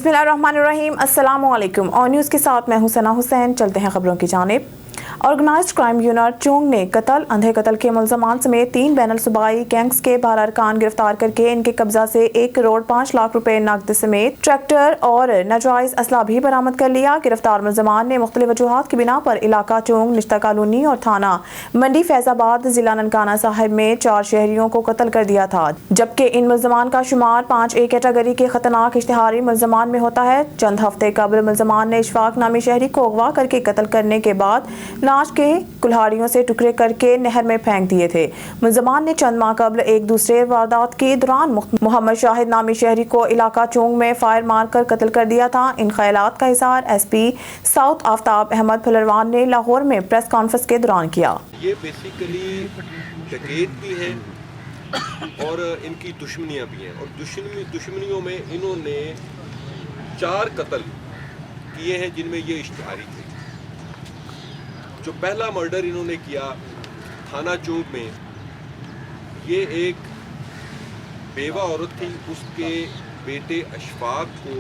बिस्मिल्लाहिर्रहमानिर्रहीम। अस्सलामु अलैकुम। और न्यूज़ के साथ मैं हुसैना हुसैन। चलते हैं खबरों की जानिब। ऑर्गेनाइज्ड क्राइम यूनिट चोंग ने कत्ल अंधे कत्ल के मुल्ज़मान समेत 3 बैनुल सूबाई गैंग्स के 12 अरकान गिरफ्तार करके इनके कब्जा से 1 करोड़ 5 लाख रुपए नकद समेत ट्रैक्टर और नाजायज असला भी बरामद कर लिया। गिरफ्तार मुल्ज़मान ने मुख्तलिफ वजूहात की बिना पर इलाका चोंग, निश्ता कॉलोनी और थाना मंडी फैजाबाद जिला ननकाना साहिब में 4 शहरियों को कत्ल कर दिया था, जबकि इन मुल्ज़मान का शुमार 5A कैटेगरी के खतरनाक इश्तिहारी मुल्ज़मान में होता है। चंद हफ्ते कबल मुल्ज़मान ने इशफाक नामी शहरी को अगवा करके कत्ल करने के बाद लाश के कुल्हाड़ियों से टुकड़े करके नहर में फेंक दिए थे। मुल्ज़मान ने चंद माह कबल एक दूसरे वारदात के दौरान मोहम्मद शाहिद नामी शहरी को इलाका चोंग में फायर मार कर कत्ल कर दिया था। इन ख्यालात का इज़हार SP साउथ आफ्ताब अहमद फुलरवान ने लाहौर में प्रेस कॉन्फ्रेंस के दौरान किया। ये बेसिकली डकैत भी हैं और इनकी दुश्मनियाँ भी हैं, और दुश्मनियों में इन्होंने 4 कत्ल किए हैं जिनमें ये इश्तिहारी थे। जो पहला मर्डर इन्होंने किया थाना चौक में, ये एक बेवा औरत थी, उसके बेटे अशफाक को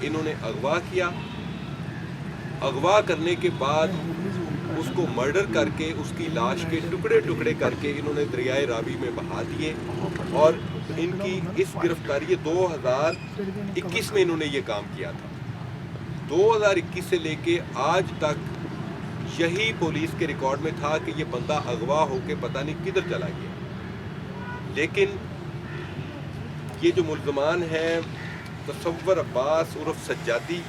इन्होंने अगवा किया। अगवा करने के बाद उसको मर्डर करके उसकी लाश के टुकड़े टुकड़े करके इन्होंने दरियाए रावी में बहा दिए, और इनकी इस गिरफ्तारी 2021 में इन्होंने ये काम किया था। 2021 से लेके आज तक यही पुलिस के रिकॉर्ड में था कि ये बंदा अगवा होके पता नहीं किधर चला गया। लेकिन ये जो मुल्ज़मान हैं तसव्वुर अब्बास उर्फ सज्जादी।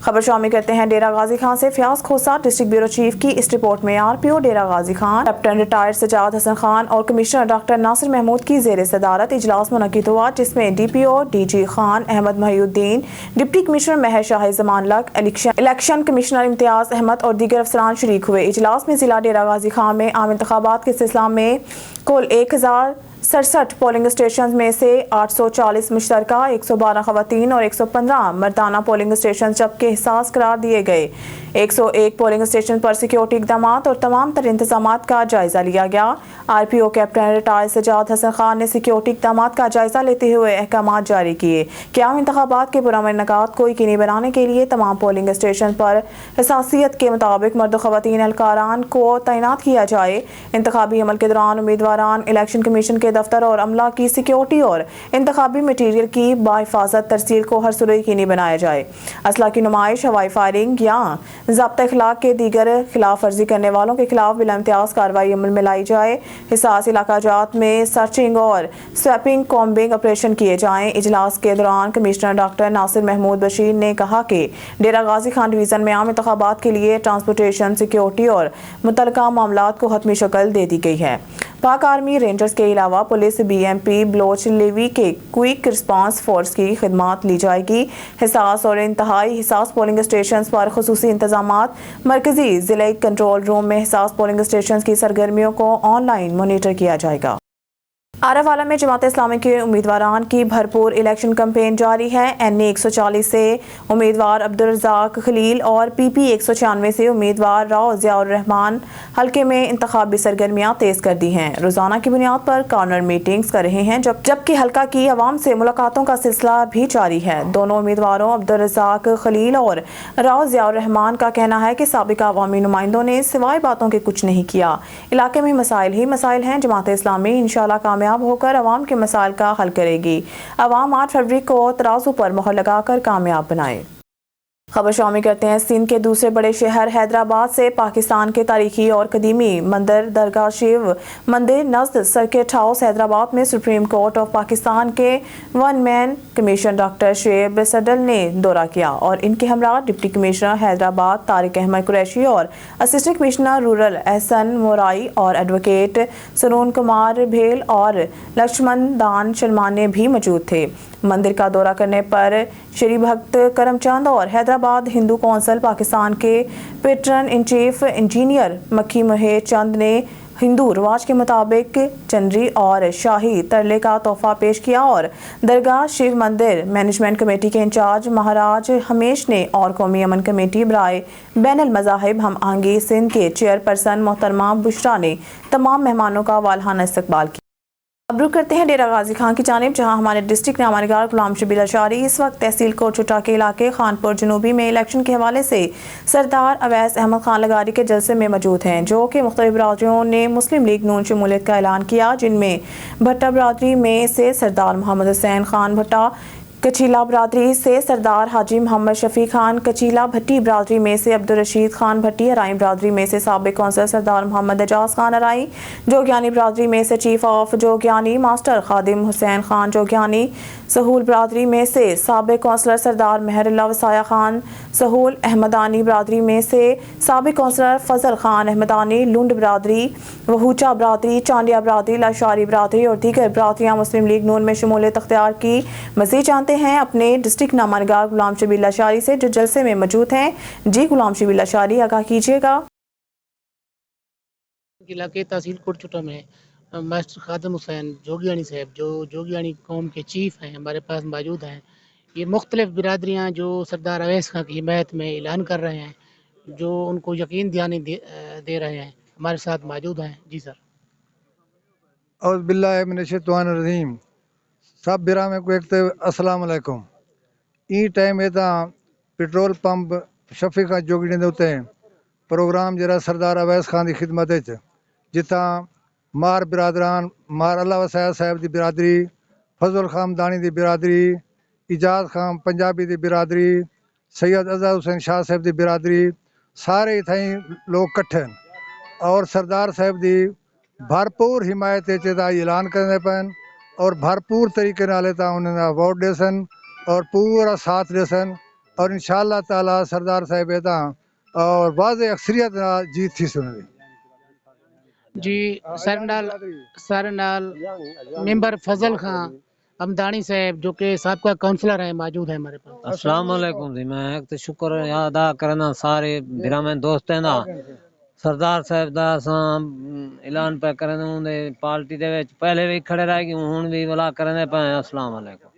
खबर शामिल करते हैं डेरा गाजी खान से। फयाज खोसा डिस्ट्रिक्ट ब्यूरो चीफ की इस रिपोर्ट में RPO डेरा गाजी खान, कैप्टन रिटायर्ड सजाद हसन खान और कमिश्नर डॉक्टर नासिर महमूद की ज़ेर सदारत इजलास मुनक़िद हुआ, जिसमें DPO DG Khan Ahmad Mohiuddin, deputy commissioner Mehar Shah Zaman Lak, election commissioner Imtiaz Ahmad और दीगर अफसरान शरीक हुए। इजलास में जिला डेरा गाजी खान में आम इंतखाबात के सिलसिला में कुल 1067 पोलिंग स्टेशन में से 840 मुश्तरका, 112 खवातीन और 115 मर्दाना पोलिंग स्टेशन जबकि हिसास करार दिए गए। 101 पोलिंग स्टेशन पर सिक्योरिटी इक़दाम और तमाम तर इंतजाम का जायजा लिया गया। RPO captain retired Sajjad Hasan Khan ने सिक्योरिटी इक़दाम का जायजा लेते हुए अहकाम जारी किए कि आम इंतखाबात के पुरअमन इनेकाद को यकीनी बनाने के लिए तमाम पोलिंग स्टेशन पर हसासियत के मुताबिक मर्द खवातीन एहलकारान को तैनात किया जाए। इंतखाबी अमल के दौरान उम्मीदवारान, इलेक्शन कमीशन के दफ्तर और अमला की सिक्योरिटी और इंतखाबी मटीरियल की बाहिफाजत तरसील को हर सूरत यकीनी बनाया जाए। असला की नुमाइश, हवाई फायरिंग या ज़ाब्ता इखलाक के दीगर खिलाफ वर्जी करने वालों के खिलाफ बिला इम्तियाज कार्रवाई अमल में लाई जाए। हिसास इलाका जात में सर्चिंग और स्वैपिंग कॉम्बिंग ऑपरेशन किए जाएं। इजलास के दौरान कमिश्नर डॉक्टर नासिर महमूद बशीर ने कहा कि डेरा गाजी खान डिवीज़न में आम इंतखाबात के लिए ट्रांसपोर्टेशन, सिक्योरिटी और मुतल्लिका मामलात को हतमी शक्ल दे दी गई है। पाक आर्मी रेंजर्स के अलावा पुलिस, BMP, बलोच लेवी के क्विक रिस्पांस फोर्स की खिदमत ली जाएगी। हिसास और इंतहाई हिसास पोलिंग स्टेशन पर खुसूसी इंतजामात। मरकजी जिले कंट्रोल रूम में हिसास पोलिंग स्टेशन की सरगर्मियों को ऑनलाइन मॉनिटर किया जाएगा। आरावाला में जमात इस्लामी के उम्मीदवारान की भरपूर इलेक्शन कैंपेन जारी है। NA 140 से उम्मीदवार अब्दुल रज़ाक खलील और PP 196 से उम्मीदवार राव ज़ियाउर रहमान हल्के में इंतखाबी सरगर्मियां तेज कर दी हैं। रोजाना की बुनियाद पर कॉर्नर मीटिंग्स कर रहे हैं, जबकि हल्का की अवाम से मुलाकातों का सिलसिला भी जारी है। दोनों उम्मीदवारों अब्दुल रज़ाक खलील और राव ज़ियाउर रहमान का कहना है कि साबिका अवामी नुमाइंदों ने सिवाय बातों के कुछ नहीं किया। इलाके में मसाइल ही मसाइल हैं। जमात इस्लामी इंशाअल्लाह कामयाब होकर अवाम के मसाइल का हल करेगी। अवाम 8 फरवरी को तराजू पर मोहर लगाकर कामयाब बनाए। खबर शामिल करते हैं सिंध के दूसरे बड़े शहर हैदराबाद से। पाकिस्तान के तारीखी और कदीमी मंदिर दरगाह शिव मंदिर नज़द सर्किट हाउस हैदराबाद में सुप्रीम कोर्ट ऑफ पाकिस्तान के 1 man commission doctor Shoaib Suddle ने दौरा किया और इनके हमरा डिप्टी कमिश्नर हैदराबाद तारिक अहमद कुरैशी और assistant commissioner rural Ahsan Morai और एडवोकेट सरून कुमार भेल और लक्ष्मण दान शर्माने भी मौजूद थे। मंदिर का दौरा करने पर श्री भक्त करमचंद और हैदराबाद हिंदू कौंसिल पाकिस्तान के पेट्रन इन चीफ इंजीनियर मक्की महेश चंद ने हिंदू रिवाज के मुताबिक चंदरी और शाही तरले का तोहफा पेश किया और दरगाह शिव मंदिर मैनेजमेंट कमेटी के इंचार्ज महाराज हमेश ने और कौमी अमन कमेटी बराए बैनुल मज़ाहिब हम आहंगी सिंध के चेयरपर्सन मोहतरमा बुशरा ने तमाम मेहमानों का वालहाना इस्तकबाल किया। अब रुक करते हैं डेरा गाजी खान की जानिब, जहां हमारे डिस्ट्रिक्ट नामानिगार गुलाम शबीर अशारी इस वक्त तहसील कोट चुटा के इलाके खानपुर जनूबी में इलेक्शन के हवाले से सरदार अवैस अहमद खान लगारी के जलसे में मौजूद हैं, जो कि मुख्तलिफ बरादरियों ने मुस्लिम लीग नून शमूलियत का ऐलान किया, जिनमें भट्टा बरादरी में से सरदार मोहम्मद हुसैन खान भट्टा, कचीला बरादरी से सरदार हाजी मोहम्मद शफी खान कचीला, भट्टी बरादरी में से अब्दुल रशीद खान भट्टी, अराई बरादरी में से साबिक कौंसल सरदार मोहम्मद एजाज खान अराई, जोगियानी बरादरी में से चीफ ऑफ जोगियानी मास्टर खादिम हुसैन खान जोगियानी, सहूल बरादरी में से साबिक कौंसलर सरदार मेहरुल्लाह वसाया खान सहूल, अहमदानी बरादरी में से साबिक कौंसलर फजल खान अहमदानी, लुंड बरादरी, वहूचा बरादरी, चांडिया बरादरी, लाशारी बरादरी और दीगर बरादरियाँ मुस्लिम लीग नून में शमूलियत अख्तियार की। मज़ीद जानते हैं अपने डिस्ट्रिक्ट नामानिगार गुलाम शबीर लाशारी से, जो जलसे में मौजूद हैं। जी गुलाम शबीर लाशारी, आगाह कीजिएगा। इलाके तहसील कोट चुटा में मास्टर खादिम हुसैन जोगियानी साहब, जो जोगियानी कौम के चीफ हैं, हमारे पास मौजूद हैं। ये मुख्तलिफ बिरादरियाँ जो सरदार अवैस खां की हिमायत में ऐलान कर रहे हैं, जो उनको यकीन दिलाने दे रहे हैं, हमारे साथ मौजूद हैं। जी सर। औज़ बिल्लाहि मिनश शैतानिर रजीम। सब बिरा में को एक तो अस्सलाम वालेकुम। ई टाइम एदा पेट्रोल पंप शफीका जोगड़ी दे उत्ते प्रोग्राम जरा सरदार अवैस खान की खिदमत च, जिता मार बिरादरान मार अल्लाह वसाया साहब की बिरादरी, फजल खान दानी की बिरादरी, इजाज खान पंजाबी की बिरादरी, सैयद अज़हर हुसैन शाह साहब की बिरादरी, सारे इथाई लोग कट्ठे और सरदार साहब की भरपूर हिमायत ऐलान करने पैन और भरपूर तरीके नाल उन्हें वोट दे सन और पूरा साथ दे सन और इंशाअल्लाह ताला सरदार साहब एदा और वाज़े अक्सरियत जीत थी सुन जी सर नाल मेंबर फजल खान अमदानी साहब, जो कि साबका काउंसलर हैं, मौजूद है हमारे पास। अस्सलाम वालेकुम जी। मैं एक तो शुक्र अदा करना सारे बिरा में दोस्त हैं ना, सरदार साहब दा ऐलान पे करने उन्हें पार्टी दे विच पहले भी खड़े रह गए, हुण भी वला करने पे। अस्सलाम वालेकुम।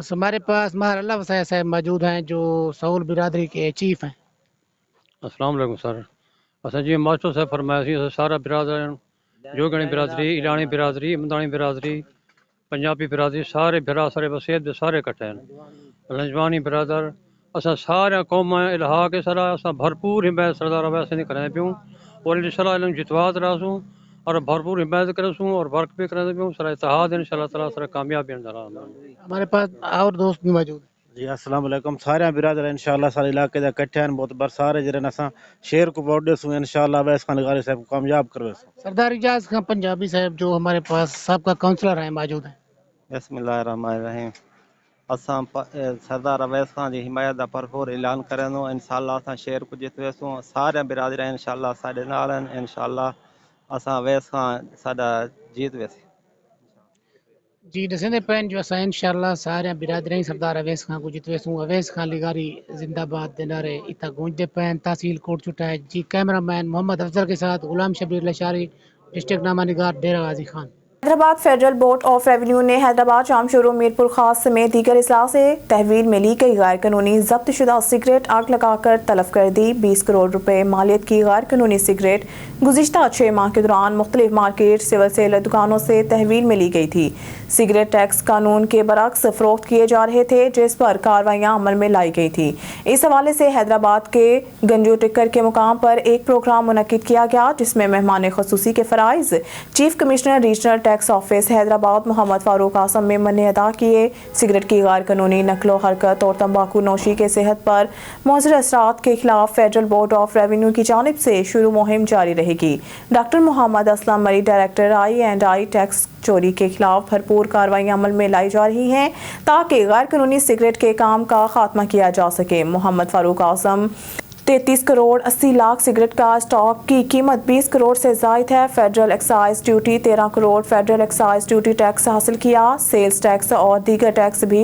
हमारे पास मार अल्लाह वसाया साहब मौजूद हैं, जो सहूल बिरादरी के चीफ हैं। अस्सलाम वालेकुम सर। असा जी मास्टर साहब फरमाया सी सारा बिरादर जोगणी बिरादरी, इलानी बिरादरी, अमदानी बिरादरी, पंजाबी बिरादरी, सारे बिरा सारे वसीयत दे सारे इकट्ठे हैं। लंजवानी बिरादर असा सारे कौम इलाहा के सारा असा भरपूर हिमायत सरदार अवैस नहीं करें पियूँ और इंशाअल्लाह इल्म जितवात रसूँ और भरपूर हिमायत करसूँ और वर्क भी करें पियूँ सारा इत्तेहाद इंशाअल्लाह ताला सारा कामयाबी हमारे पास और दोस्त भी मौजूद हैं। जी अस्सलाम वालेकुम। सारे बिरादर इंशाअल्लाह सारे इलाके दा इकट्ठे हैं, बहुत बार सारे जरे असा शेर को वोट देसूँ इंशाअल्लाह अवैस खान लगारी साहब को कामयाब करवेसूँ। सरदार इजाज खान पंजाबी साहब, जो हमारे पास साबका काउंसलर हैं, मौजूद हैं। बिस्मिल्लाहिर्रहमानिर्रहीम। असां सरदार अवैस खान की हिमायत का भरपूर ऐलान करें इंशाअल्लाह असां शेर को जितवेसूँ। सारे बिरादर इंशाअल्लाह साडे नाल हैं, इंशाअल्लाह असां अवैस खान साडा जीत वेसी। जी दसेंदे पैन जो असां इंशाअल्लाह सारे बिरादरें सरदार अवैस खान को जितवेसूँ। अवैस खान लिगारी जिंदाबाद दे नारे इतना गूंजते पैन। तहसील कोट चुटा है। जी कैमरामैन मोहम्मद अफजल के साथ गुलाम शबीर लाशारी, डिस्ट्रिक्ट नामानिगार Dera Ghazi Khan. Hyderabad federal board of revenue ने हैदराबाद शाम शोरूम मीरपुर खास समेत दीगर अजला से तहवील में ली गई गैर कानूनी जब्त शुदा सिगरेट आग लगाकर तलफ कर दी। 20 करोड़ रुपए मालियत की गैर कानूनी सिगरेट गुज़िश्ता 6 माह के दौरान मुख्तलिफ मार्केट सिविल सेल दुकानों से तहवील में ली गई थी। सिगरेट टैक्स कानून के बरक्स फरोख्त किए जा रहे थे, जिस पर कार्रवाइयाँ अमल में लाई गई थी। इस हवाले से हैदराबाद के गंजू टिक्कर के मुकाम पर एक प्रोग्राम मुनक्किद किया गया, जिसमें मेहमान खसूसी के फराइज chief commissioner regional tax office Hyderabad Mohammad Farooq Assam Memon ने अदा किए। सिगरेट की गैर कानूनी नकलो हरकत और तंबाकू नोशी के सेहत पर मौजूद असरात के खिलाफ फेडरल बोर्ड ऑफ रेवेन्यू की जानिब से शुरू मुहिम जारी रहेगी। डॉक्टर मोहम्मद असलम मरी डायरेक्टर आई टैक्स चोरी के खिलाफ भरपूर कार्रवाइयाँ अमल में लाई जा रही हैं, ताकि गैर कानूनी सिगरेट के काम का खात्मा किया जा सके। मोहम्मद फारूक आसम 33 करोड़ 80 लाख सिगरेट का स्टॉक की कीमत 20 करोड़ से ज़ायद है। Federal excise duty 13 crore federal excise duty tax हासिल किया। सेल्स टैक्स और दीगर टैक्स भी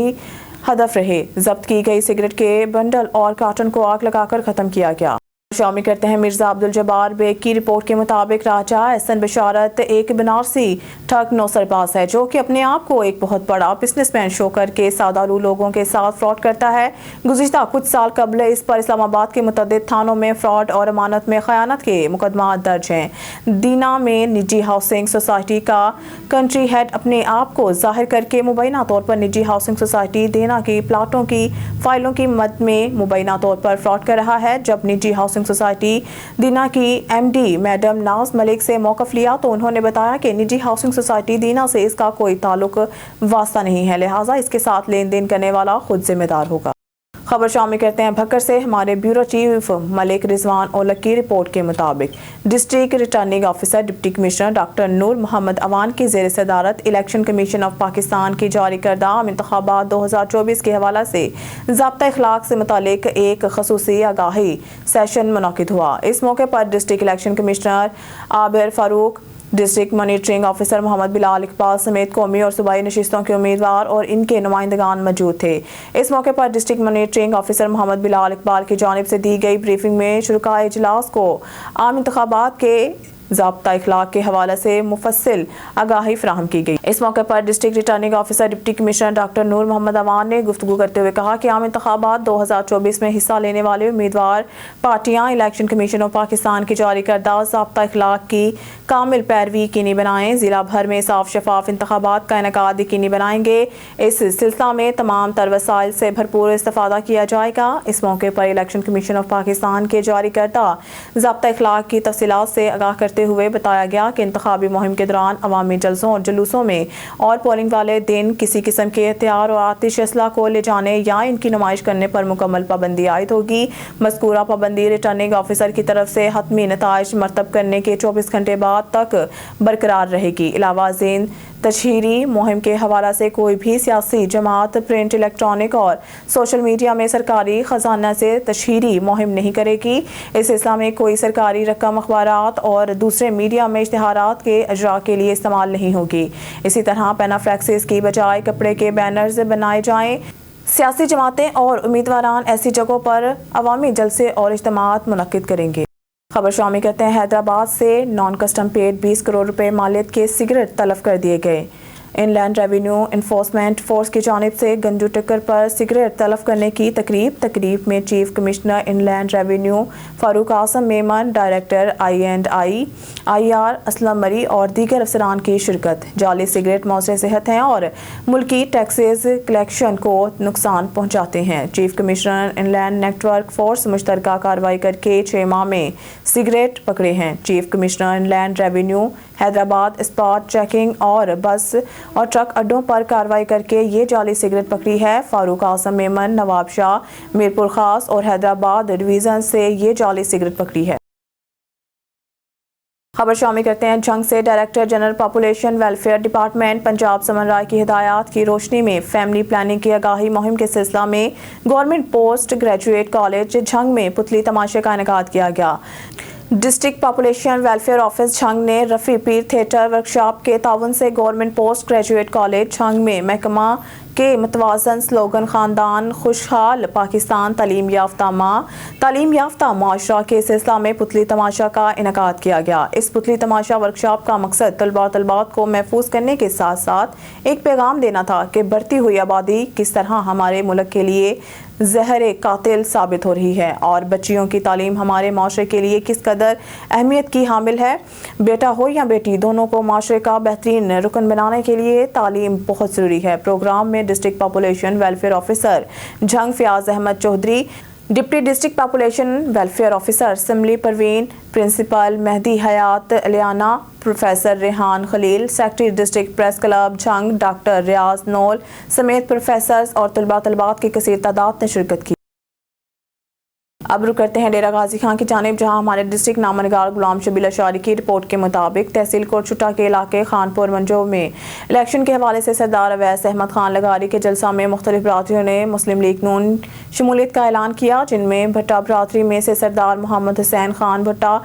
हदफ रहे। जब्त की गई सिगरेट के बंडल और कार्टन को आग लगाकर ख़त्म किया गया। शामिल करते हैं मिर्जा अब्दुल जब्बार बेग की रिपोर्ट के मुताबिक राजा एहसन बशारत एक बनारसी ठग नौसरबाज है जो कि अपने आप को एक बहुत बड़ा बिजनेसमैन शो करके सादालू लोगों के साथ फ्रॉड करता है। गुज़िश्ता कुछ साल कबल इस पर इस्लामाबाद के मुतअद्दिद थानों में फ्रॉड और अमानत में खयानत के मुकदमा दर्ज हैं। दीना में निजी हाउसिंग सोसाइटी का कंट्री हेड अपने आप को जाहिर करके मुबैना तौर पर निजी हाउसिंग सोसाइटी देना की प्लाटों की फाइलों की मद में मुबैना तौर पर फ्रॉड कर रहा है। जब निजी हाउसिंग सोसाइटी दीना की एमडी मैडम नाज मलिक से मौक़िफ़ लिया तो उन्होंने बताया कि निजी हाउसिंग सोसाइटी दीना से इसका कोई ताल्लुक वास्ता नहीं है, लिहाजा इसके साथ लेन देन करने वाला खुद जिम्मेदार होगा। खबर शामिल करते हैं भक्कर से। हमारे ब्यूरो चीफ मलिक रिजवान ओलक की रिपोर्ट के मुताबिक district returning officer deputy commissioner doctor Noor Mohammad Awan की ज़ेर सदारत इलेक्शन कमीशन ऑफ पाकिस्तान की जारी करदा आम इंतखाबात 2024 के हवाला से ज़ाब्ता अखलाक से मुतालिक एक खसूसी आगाही सेशन मुनाकिद हुआ। इस मौके पर district election commissioner Abir Farooq, district monitoring officer Mohammad Bilal Iqbal समेत कौमी और सूबाई नशिस्तों के उम्मीदवार और इनके नुमाइंदगान मौजूद थे। इस मौके पर district monitoring officer Mohammad Bilal Iqbal की जानिब से दी गई ब्रीफिंग में शुरकाए इजलास को आम इंतखाबात के ज़ाब्ता इखलाक के हवाले से मुफस्सिल आगाही फराहम की गई। इस मौके पर district returning officer deputy commissioner doctor Noor Mohammad Awan ने गुफ्तगू करते हुए कहा कि आम इंतखाबात 2024 में हिस्सा लेने वाले उम्मीदवार पार्टियां इलेक्शन कमीशन ऑफ पाकिस्तान की जारी करदा ज़ाब्ता इखलाक की कामिल पैरवी यकीनी बनाएं। ज़िला भर में साफ शफाफ इंतखाबात का इनेकाद यकीनी बनाएंगे। इस सिलसिला में तमाम तर वसाइल से भरपूर इस्तेफादा किया जाएगा। इस मौके पर इलेक्शन कमीशन ऑफ पाकिस्तान के जारी करदा ज़ाब्ता इखलाक की तफसीलात से आगाह करते हुए बताया गया कि इंतखाबी मुहिम के दौरान अवामी जलसों और जुलूसों में और पोलिंग वाले दिन किसी किस्म के हथियार और आतिश असला को ले जाने या इनकी नुमाइश करने पर मुकम्मल पाबंदी आयद होगी। मज़कूरा पाबंदी रिटर्निंग ऑफिसर की तरफ से हतमी नताइज मरतब करने के 24 घंटे बाद तक बरकरार रहेगी। इलावा ज़ेन तशहीरी मुहिम के हवाला से कोई भी सियासी जमात प्रिंट, इलेक्ट्रॉनिक और सोशल मीडिया में सरकारी खजाना से तशहीरी मुहिम नहीं करेगी। इस सिलसिले में कोई सरकारी रकम अखबारात और दूसरे मीडिया में इश्तिहारात के अजरा के लिए इस्तेमाल नहीं होगी। इसी तरह पेनाफ्लेक्सिस की बजाय कपड़े के बैनर्स बनाए जाएं। सियासी जमातें और उम्मीदवारान ऐसी जगहों पर अवामी जलसे और इज्तिमात मुनक्किद करेंगे। खबर शामिल करते हैं हैदराबाद से। नॉन कस्टम पेड 20 करोड़ रुपए मालियत के सिगरेट तलब कर दिए गए। इनलैंड रेवेन्यू इन्फोर्समेंट फोर्स की जानिब से गंजू टिक्कर पर सिगरेट तलब करने की तकरीब में chief commissioner inland revenue Farooq Assam Memon, director I&I IR Aslam Marri और दीगर अफसरान की शिरकत। जाली सिगरेट मौसर सेहत हैं और मुल्की टैक्सेस कलेक्शन को नुकसान पहुँचाते हैं। Chief commissioner inland network force मुश्तरका कार्रवाई करके 6 माह में सिगरेट पकड़े हैं। Chief commissioner inland revenue Hyderabad spot checking और बस और ट्रक अड्डों पर कार्रवाई करके ये जाली सिगरेट पकड़ी है। फारूक आसम मेमन, नवाब शाह, मीरपुर खास और हैदराबाद डिवीज़न से ये जाली सिगरेट पकड़ी है। खबर शामिल करते हैं जंग से। Director general population welfare department Punjab Saman Rai की हिदायत की रोशनी में फैमिली प्लानिंग की आगाही मुहिम के सिलसिला में government post graduate college Jhang में पुतली तमाशे का इनेकाद किया गया। District population welfare office Jhang ने रफ़ी पीर थिएटर वर्कशॉप के ताउन से government post graduate college Jhang में महकमा के मतवाजन स्लोगन खानदान खुशहाल पाकिस्तान तालीम याफ्ता माशरा के सिलसिला में पुतली तमाशा का इनेकाद किया गया। इस पुतली तमाशा वर्कशॉप का मकसद तलबात को महफूज करने के साथ साथ एक पैगाम देना था कि बढ़ती हुई आबादी किस तरह हमारे मुल्क के लिए जहर कातिल साबित हो रही है और बच्चियों की तालीम हमारे माशरे के लिए किस कदर अहमियत की हामिल है। बेटा हो या बेटी, दोनों को माशरे का बेहतरीन रुकन बनाने के लिए तालीम बहुत ज़रूरी है। प्रोग्राम में district population welfare officer Jhang Fayyaz Ahmad Chaudhry, deputy district population welfare officer Simli Parveen, principal Mehdi Hayat Aliana, professor Rehan Khalil, secretary district press club Jhang doctor Riaz Nol समेत प्रोफेसर्स और तलबात की कसीर तादाद ने शिरकत की। अब रुक करते हैं डेरा गाजी खां की जानिब, जहां हमारे डिस्ट्रिक्ट नामनगार गुलाम शबील अशारी की रिपोर्ट के मुताबिक तहसील कोटशुटा के इलाके खानपुर मंजो में इलेक्शन के हवाले से सरदार अवैस अहमद खान लगारी के जलसा में मुख्तलिफ बरादरियों ने मुस्लिम लीग नून शमूलियत का ऐलान किया, जिनमें भट्टा बरादरी में से सरदार मोहम्मद हुसैन खान भट्टा,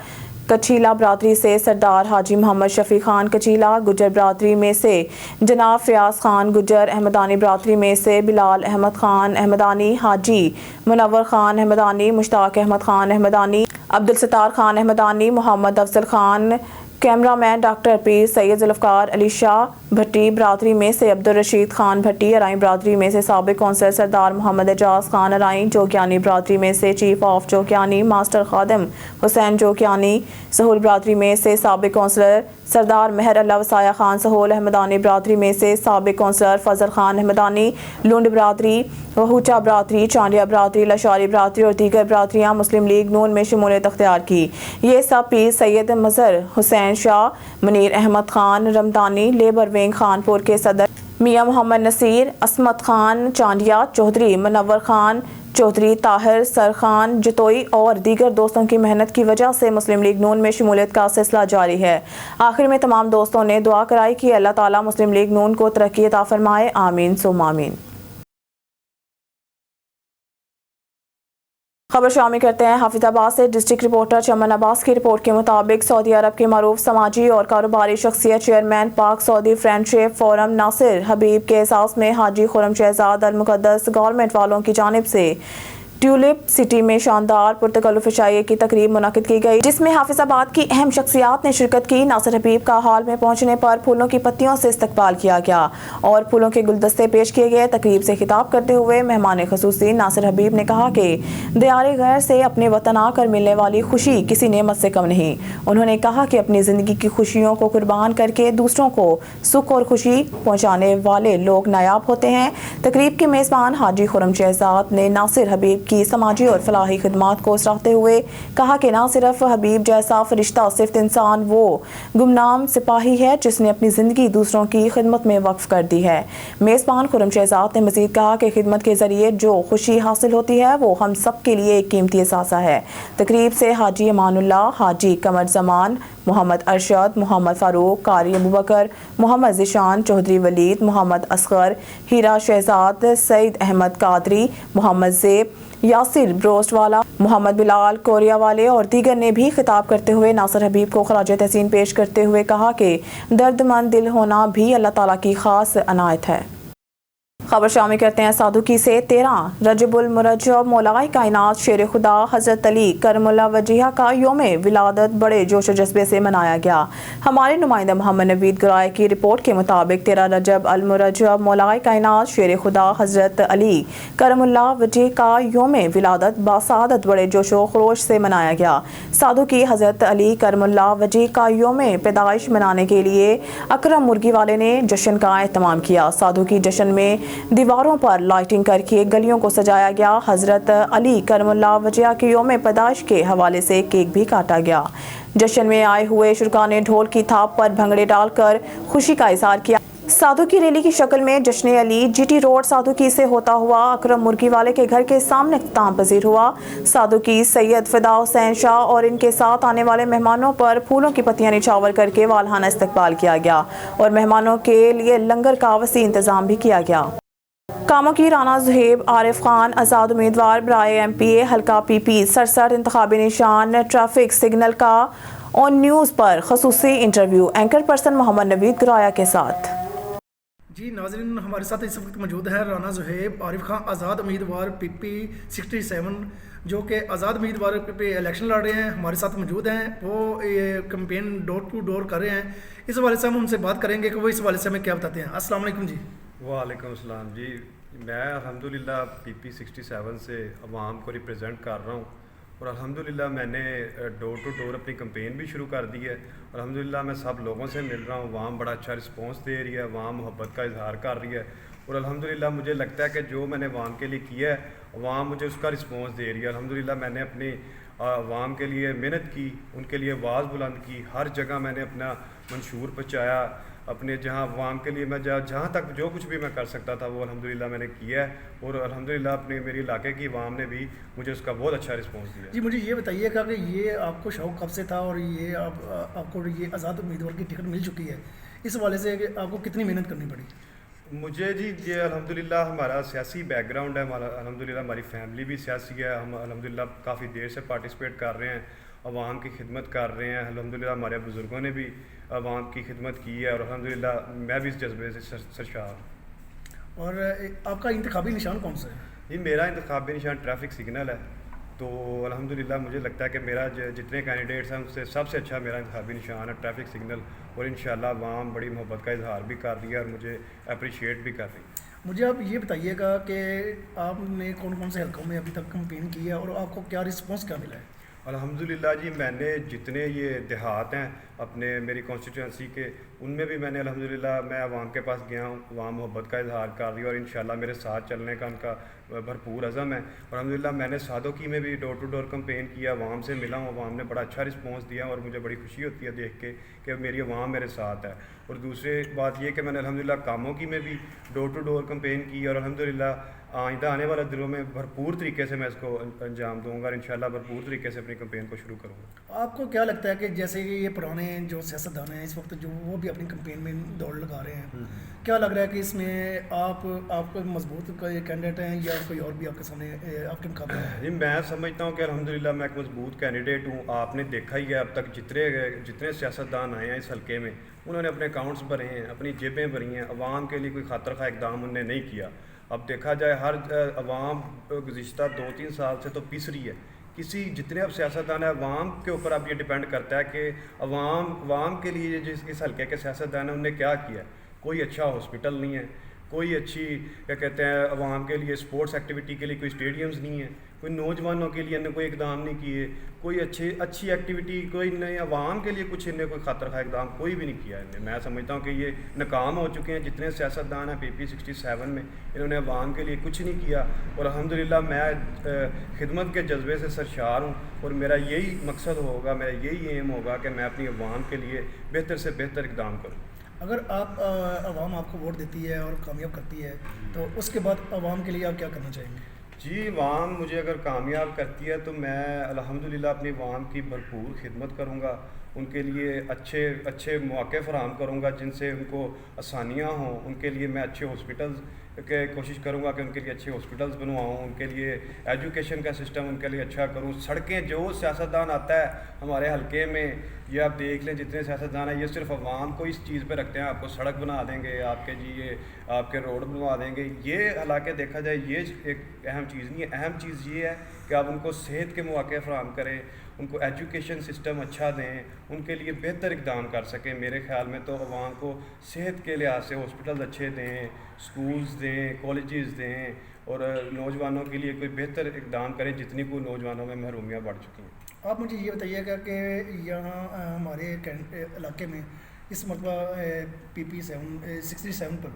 कचीला बरादरी से सरदार हाजी मोहम्मद शफी खान कचीला, गुजर बरादरी में से जनाब फयाज खान गुजर, अहमदानी बरादरी में से बिलाल अहमद खान अहमदानी, हाजी मुनव्वर खान अहमदानी, मुश्ताक अहमद खान अहमदानी, عبدالستار خان احمدانی، محمد افضل خان، کیمرہ مین ڈاکٹر پیر سید ذوالفقار علی شاہ بھٹی برادری میں سے عبدالرشید خان بھٹی، ارائیں برادری میں سے سابق کونسلر سردار محمد اعجاز خان ارائیں، جوگیانی برادری میں سے chief of جوگیانی master Khadim Hussain جوگیانی، سہول برادری میں سے سابق کونسلر سردار مہر اللہ وسایہ خان سہول، احمدانی برادری میں سے سابق کونسلر فضل خان احمدانی، لونڈ برادری، وہوچا برادری، چانڈیا برادری، لشاری برادری اور دیگر برادریاں مسلم لیگ نون میں شمولیت اختیار کی۔ یہ سب پیر سید مظہر حسین شاہ، منیر احمد خان رمضانی، لیبر ونگ خانپور کے صدر میاں محمد نصیر، عصمت خان چانڈیا، چودھری منور خان چودھری، طاہر سرخان جتوئی اور دیگر دوستوں کی محنت کی وجہ سے مسلم لیگ نون میں شمولیت کا سلسلہ جاری ہے۔ آخر میں تمام دوستوں نے دعا کرائی کہ اللہ تعالیٰ مسلم لیگ نون کو ترقی عطا فرمائے، آمین ثم آمین۔ خبر شامل کرتے ہیں حافظ آباد سے۔ ڈسٹرکٹ رپورٹر چمن عباس کی رپورٹ کے مطابق سعودی عرب کے معروف سماجی اور کاروباری شخصیت چیئرمین پاک سعودی فرینڈشپ فورم ناصر حبیب کے اعزاز میں حاجی خرم شہزاد المقدس گورنمنٹ والوں کی جانب سے ٹیولپ سٹی میں شاندار پرتکلف عشائیے کی تقریب منعقد کی گئی، جس میں حافظ آباد کی اہم شخصیات نے شرکت کی۔ ناصر حبیب کا ہال میں پہنچنے پر پھولوں کی پتیوں سے استقبال کیا گیا اور پھولوں کے گلدستے پیش کیے گئے۔ تقریب سے خطاب کرتے ہوئے مہمان خصوصی ناصر حبیب نے کہا کہ دیار غیر سے اپنے وطن آ کر ملنے والی خوشی کسی نعمت سے کم نہیں۔ انہوں نے کہا کہ اپنی زندگی کی خوشیوں کو قربان کر کے دوسروں کو سکھ اور خوشی پہنچانے والے لوگ نایاب ہوتے ہیں۔ تقریب کے میزبان حاجی خرم شہزاد نے ناصر حبیب کی سماجی اور فلاحی خدمات کو سراہتے ہوئے کہا کہ نہ صرف حبیب جیسا فرشتہ صفت انسان وہ گمنام سپاہی ہے جس نے اپنی زندگی دوسروں کی خدمت میں وقف کر دی ہے۔ میزبان خرم شہزاد نے مزید کہا کہ خدمت کے ذریعے جو خوشی حاصل ہوتی ہے وہ ہم سب کے لیے ایک قیمتی اثاثہ ہے۔ تقریب سے حاجی امان اللہ، حاجی قمر زمان، محمد ارشد، محمد فاروق، قاری ابوبکر، محمد ذیشان، چودھری ولید، محمد اصغر، ہیرا شہزاد، سعید احمد قادری، محمد زیب، یاسر بروسٹ والا، محمد بلال کوریا والے اور دیگر نے بھی خطاب کرتے ہوئے ناصر حبیب کو خراج تحسین پیش کرتے ہوئے کہا کہ درد مند دل ہونا بھی اللہ تعالیٰ کی خاص عنایت ہے۔ خبر شامل کرتے ہیں سادھوکی سے۔ 13 رجب المرجب مولائے کائنات شیر خدا حضرت علی کرم اللہ وجہہ کا یوم ولادت بڑے جوش و جذبے سے منایا گیا۔ ہمارے نمائندہ محمد نوید گرائے کی رپورٹ کے مطابق 13 رجب المرجب مولائے کائنات شیر خدا حضرت علی کرم اللہ وجہہ کا یوم ولادت باسعادت بڑے جوش و خروش سے منایا گیا۔ سادھوکی حضرت علی کرم اللہ وجہہ کا یوم پیدائش منانے کے لیے اکرم مرغی والے نے جشن کا اہتمام کیا۔ سادھوکی جشن میں دیواروں پر لائٹنگ کر کے گلیوں کو سجایا گیا۔ حضرت علی کرم اللہ وجہہ کے یوم پیدائش کے حوالے سے کیک بھی کاٹا گیا۔ جشن میں آئے ہوئے شرکاء نے ڈھول کی تھاپ پر بھنگڑے ڈال کر خوشی کا اظہار کیا۔ سادھو کی ریلی کی شکل میں جشن علی جی ٹی روڈ سادھوکی سے ہوتا ہوا اکرم مرغی والے کے گھر کے سامنے اختتام پذیر ہوا۔ سادھوکی سید فدا حسین شاہ اور ان کے ساتھ آنے والے مہمانوں پر پھولوں کی پتیاں نچھاور کر کے والہانہ استقبال کیا گیا اور مہمانوں کے لیے لنگر کا وسیع انتظام بھی کیا گیا۔ کاموں کی رانا زہیب عارف خان آزاد امیدوار برائے ایم پی اے حلقہ پی پی 67 انتخابی نشان ٹریفک سگنل کا آن نیوز پر خصوصی انٹرویو اینکر پرسن محمد نوید گرایا کے ساتھ۔ جی ناظرین، ہمارے ساتھ اس وقت موجود ہے رانا زہیب عارف خان آزاد امیدوار پی پی 67 جو کہ آزاد امیدوار پی پی الیکشن لڑ رہے ہیں، ہمارے ساتھ موجود ہیں۔ وہ یہ کمپین ڈور ٹو ڈور کر رہے ہیں۔ اس حوالے سے ہم ان سے بات کریں گے کہ وہ اس حوالے سے ہمیں کیا بتاتے ہیں۔ السلام علیکم جی۔ وعلیکم السلام جی، میں الحمدللہ پی پی 67 سے عوام کو ریپرزینٹ کر رہا ہوں اور الحمدللہ میں نے ڈور ٹو ڈور اپنی کمپین بھی شروع کر دی ہے۔ الحمدللہ میں سب لوگوں سے مل رہا ہوں، عوام بڑا اچھا رسپانس دے رہی ہے، عوام محبت کا اظہار کر رہی ہے اور الحمدللہ مجھے لگتا ہے کہ جو میں نے عوام کے لیے کیا ہے عوام مجھے اس کا رسپانس دے رہی ہے۔ الحمدللہ میں نے اپنی عوام کے لیے محنت کی، ان کے لیے آواز بلند کی، ہر جگہ میں نے اپنا منشور پہنچایا، اپنے جہاں عوام کے لیے میں جہاں تک جو کچھ بھی میں کر سکتا تھا وہ الحمدللہ میں نے کیا ہے اور الحمدللہ اپنے میری علاقے کی عوام نے بھی مجھے اس کا بہت اچھا رسپانس دیا۔ جی مجھے یہ بتائیے کہ یہ آپ کو شوق کب سے تھا اور یہ آپ کو یہ آزاد امیدوار کی ٹکٹ مل چکی ہے، اس حوالے سے کہ آپ کو کتنی محنت کرنی پڑی؟ مجھے جی یہ الحمدللہ ہمارا سیاسی بیک گراؤنڈ ہے، الحمدللہ ہماری فیملی بھی سیاسی ہے، ہم الحمدللہ کافی دیر سے پارٹیسپیٹ کر رہے ہیں، عوام کی خدمت کر رہے ہیں۔ الحمدللہ ہمارے بزرگوں نے بھی عوام کی خدمت کی ہے اور الحمدللہ میں بھی اس جذبے سے سرشار ہوں۔ اور آپ کا انتخابی نشان کون سا ہے؟ جی میرا انتخابی نشان ٹریفک سگنل ہے۔ تو الحمدللہ مجھے لگتا ہے کہ میرا جتنے کینڈیڈیٹس ہیں ان سے سب سے اچھا میرا انتخابی نشان ہے ٹریفک سگنل، اور انشاءاللہ عوام بڑی محبت کا اظہار بھی کر دیا اور مجھے اپریشیٹ بھی کر رہی ہے۔ مجھے آپ یہ بتائیے گا کہ آپ نے کون کون سے حلقوں میں ابھی تک کمپین کی ہے اور آپ کو کیا رسپانس کیا ملا ہے؟ الحمدللہ جی میں نے جتنے یہ دیہات ہیں اپنے میری کانسٹیٹوئنسی کے، ان میں بھی میں نے الحمدللہ میں عوام کے پاس گیا ہوں، عوام محبت کا اظہار کر رہی ہے اور انشاءاللہ میرے ساتھ چلنے کا ان کا بھرپور عزم ہے۔ اور الحمدللہ میں نے سادوکی میں بھی ڈور ٹو ڈور کمپین کیا، عوام سے ملا ہوں، عوام نے بڑا اچھا رسپانس دیا اور مجھے بڑی خوشی ہوتی ہے دیکھ کے کہ میری عوام میرے ساتھ ہے۔ اور دوسری بات یہ کہ میں نے الحمدللہ کاموں کی میں بھی ڈور ٹو ڈور کمپین کی اور الحمدللہ آئندہ آنے والے دنوں میں بھرپور طریقے سے میں اس کو انجام دوں گا اور انشاءاللہ بھرپور طریقے سے اپنی کمپین کو شروع کروں گا۔ آپ کو کیا لگتا ہے کہ جیسے کہ یہ پرانے جو سیاستدان ہیں اس وقت جو وہ بھی اپنی کمپین میں دوڑ لگا رہے ہیں، کیا لگ رہا ہے کہ اس میں آپ کو مضبوط کینڈیڈیٹ ہیں یا کوئی اور بھی آپ کے سامنے آپ کے مقابلے ہیں؟ جی میں سمجھتا ہوں کہ الحمدللہ میں ایک مضبوط کینڈیڈیٹ ہوں۔ آپ نے دیکھا ہی ہے اب تک جتنے سیاستدان آئے ہیں اس حلقے میں، انہوں نے اپنے اکاؤنٹس بھرے ہیں، اپنی جیبیں بھری ہیں، عوام کے لیے کوئی خاطر خواہ اقدام انہوں نے نہیں کیا۔ اب دیکھا جائے ہر عوام گزشتہ 2-3 سال سے تو پس رہی ہے، جتنے اب سیاستدان ہیں عوام کے اوپر اب یہ ڈیپینڈ کرتا ہے کہ عوام کے لیے اس حلقے کے سیاستدان ہیں انہوں نے کیا کیا ہے۔ کوئی اچھا ہاسپٹل نہیں ہے، کوئی اچھی کیا کہتے ہیں عوام کے لیے اسپورٹس ایکٹیویٹی کے لیے کوئی اسٹیڈیمز نہیں ہیں، کوئی نوجوانوں کے لیے انہیں کوئی اقدام نہیں کیے، کوئی اچھی ایکٹیویٹی کوئی نہیں، عوام کے لیے کچھ انہیں کوئی خاطر خواہ اقدام کوئی بھی نہیں کیا انہیں۔ میں سمجھتا ہوں کہ یہ ناکام ہو چکے ہیں جتنے سیاستدان ہیں PP 67 میں، انہوں نے عوام کے لیے کچھ نہیں کیا۔ اور الحمدللہ میں خدمت کے جذبے سے سرشار ہوں اور میرا یہی مقصد ہوگا، میرا یہی ایم ہوگا کہ میں اپنی عوام کے لیے بہتر سے بہتر اقدام کروں۔ اگر عوام آپ کو ووٹ دیتی ہے اور کامیاب کرتی ہے تو اس کے بعد عوام کے لیے آپ کیا کرنا چاہیں گے؟ جی عوام مجھے اگر کامیاب کرتی ہے تو میں الحمدللہ اپنی عوام کی بھرپور خدمت کروں گا، ان کے لیے اچھے مواقع فراہم کروں گا جن سے ان کو آسانیاں ہوں، ان کے لیے میں اچھے ہاسپٹلز کے کوشش کروں گا کہ ان کے لیے اچھے ہاسپٹلز بنواؤں، ان کے لیے ایجوکیشن کا سسٹم ان کے لیے اچھا کروں۔ سڑکیں جو سیاستدان آتا ہے ہمارے حلقے میں، یہ آپ دیکھ لیں جتنے سیاستدان ہیں یہ صرف عوام کو اس چیز پہ رکھتے ہیں، آپ کو سڑک بنا دیں گے، آپ کے یہ آپ کے روڈ بنوا دیں گے۔ یہ حالانکہ دیکھا جائے یہ ایک اہم چیز نہیں ہے، اہم چیز یہ ہے کہ آپ ان کو صحت کے مواقع فراہم کریں، ان کو ایجوکیشن سسٹم اچھا دیں، ان کے لیے بہتر اقدام کر سکیں۔ میرے خیال میں تو عوام کو صحت کے لحاظ سے ہاسپٹل اچھے دیں، سکولز دیں، کالجز دیں اور نوجوانوں کے لیے کوئی بہتر اقدام کریں جتنی کوئی نوجوانوں میں محرومیاں بڑھ چکی ہیں۔ آپ مجھے یہ بتائیے گا کہ یہاں ہمارے علاقے میں اس مرتبہ PP 67 پر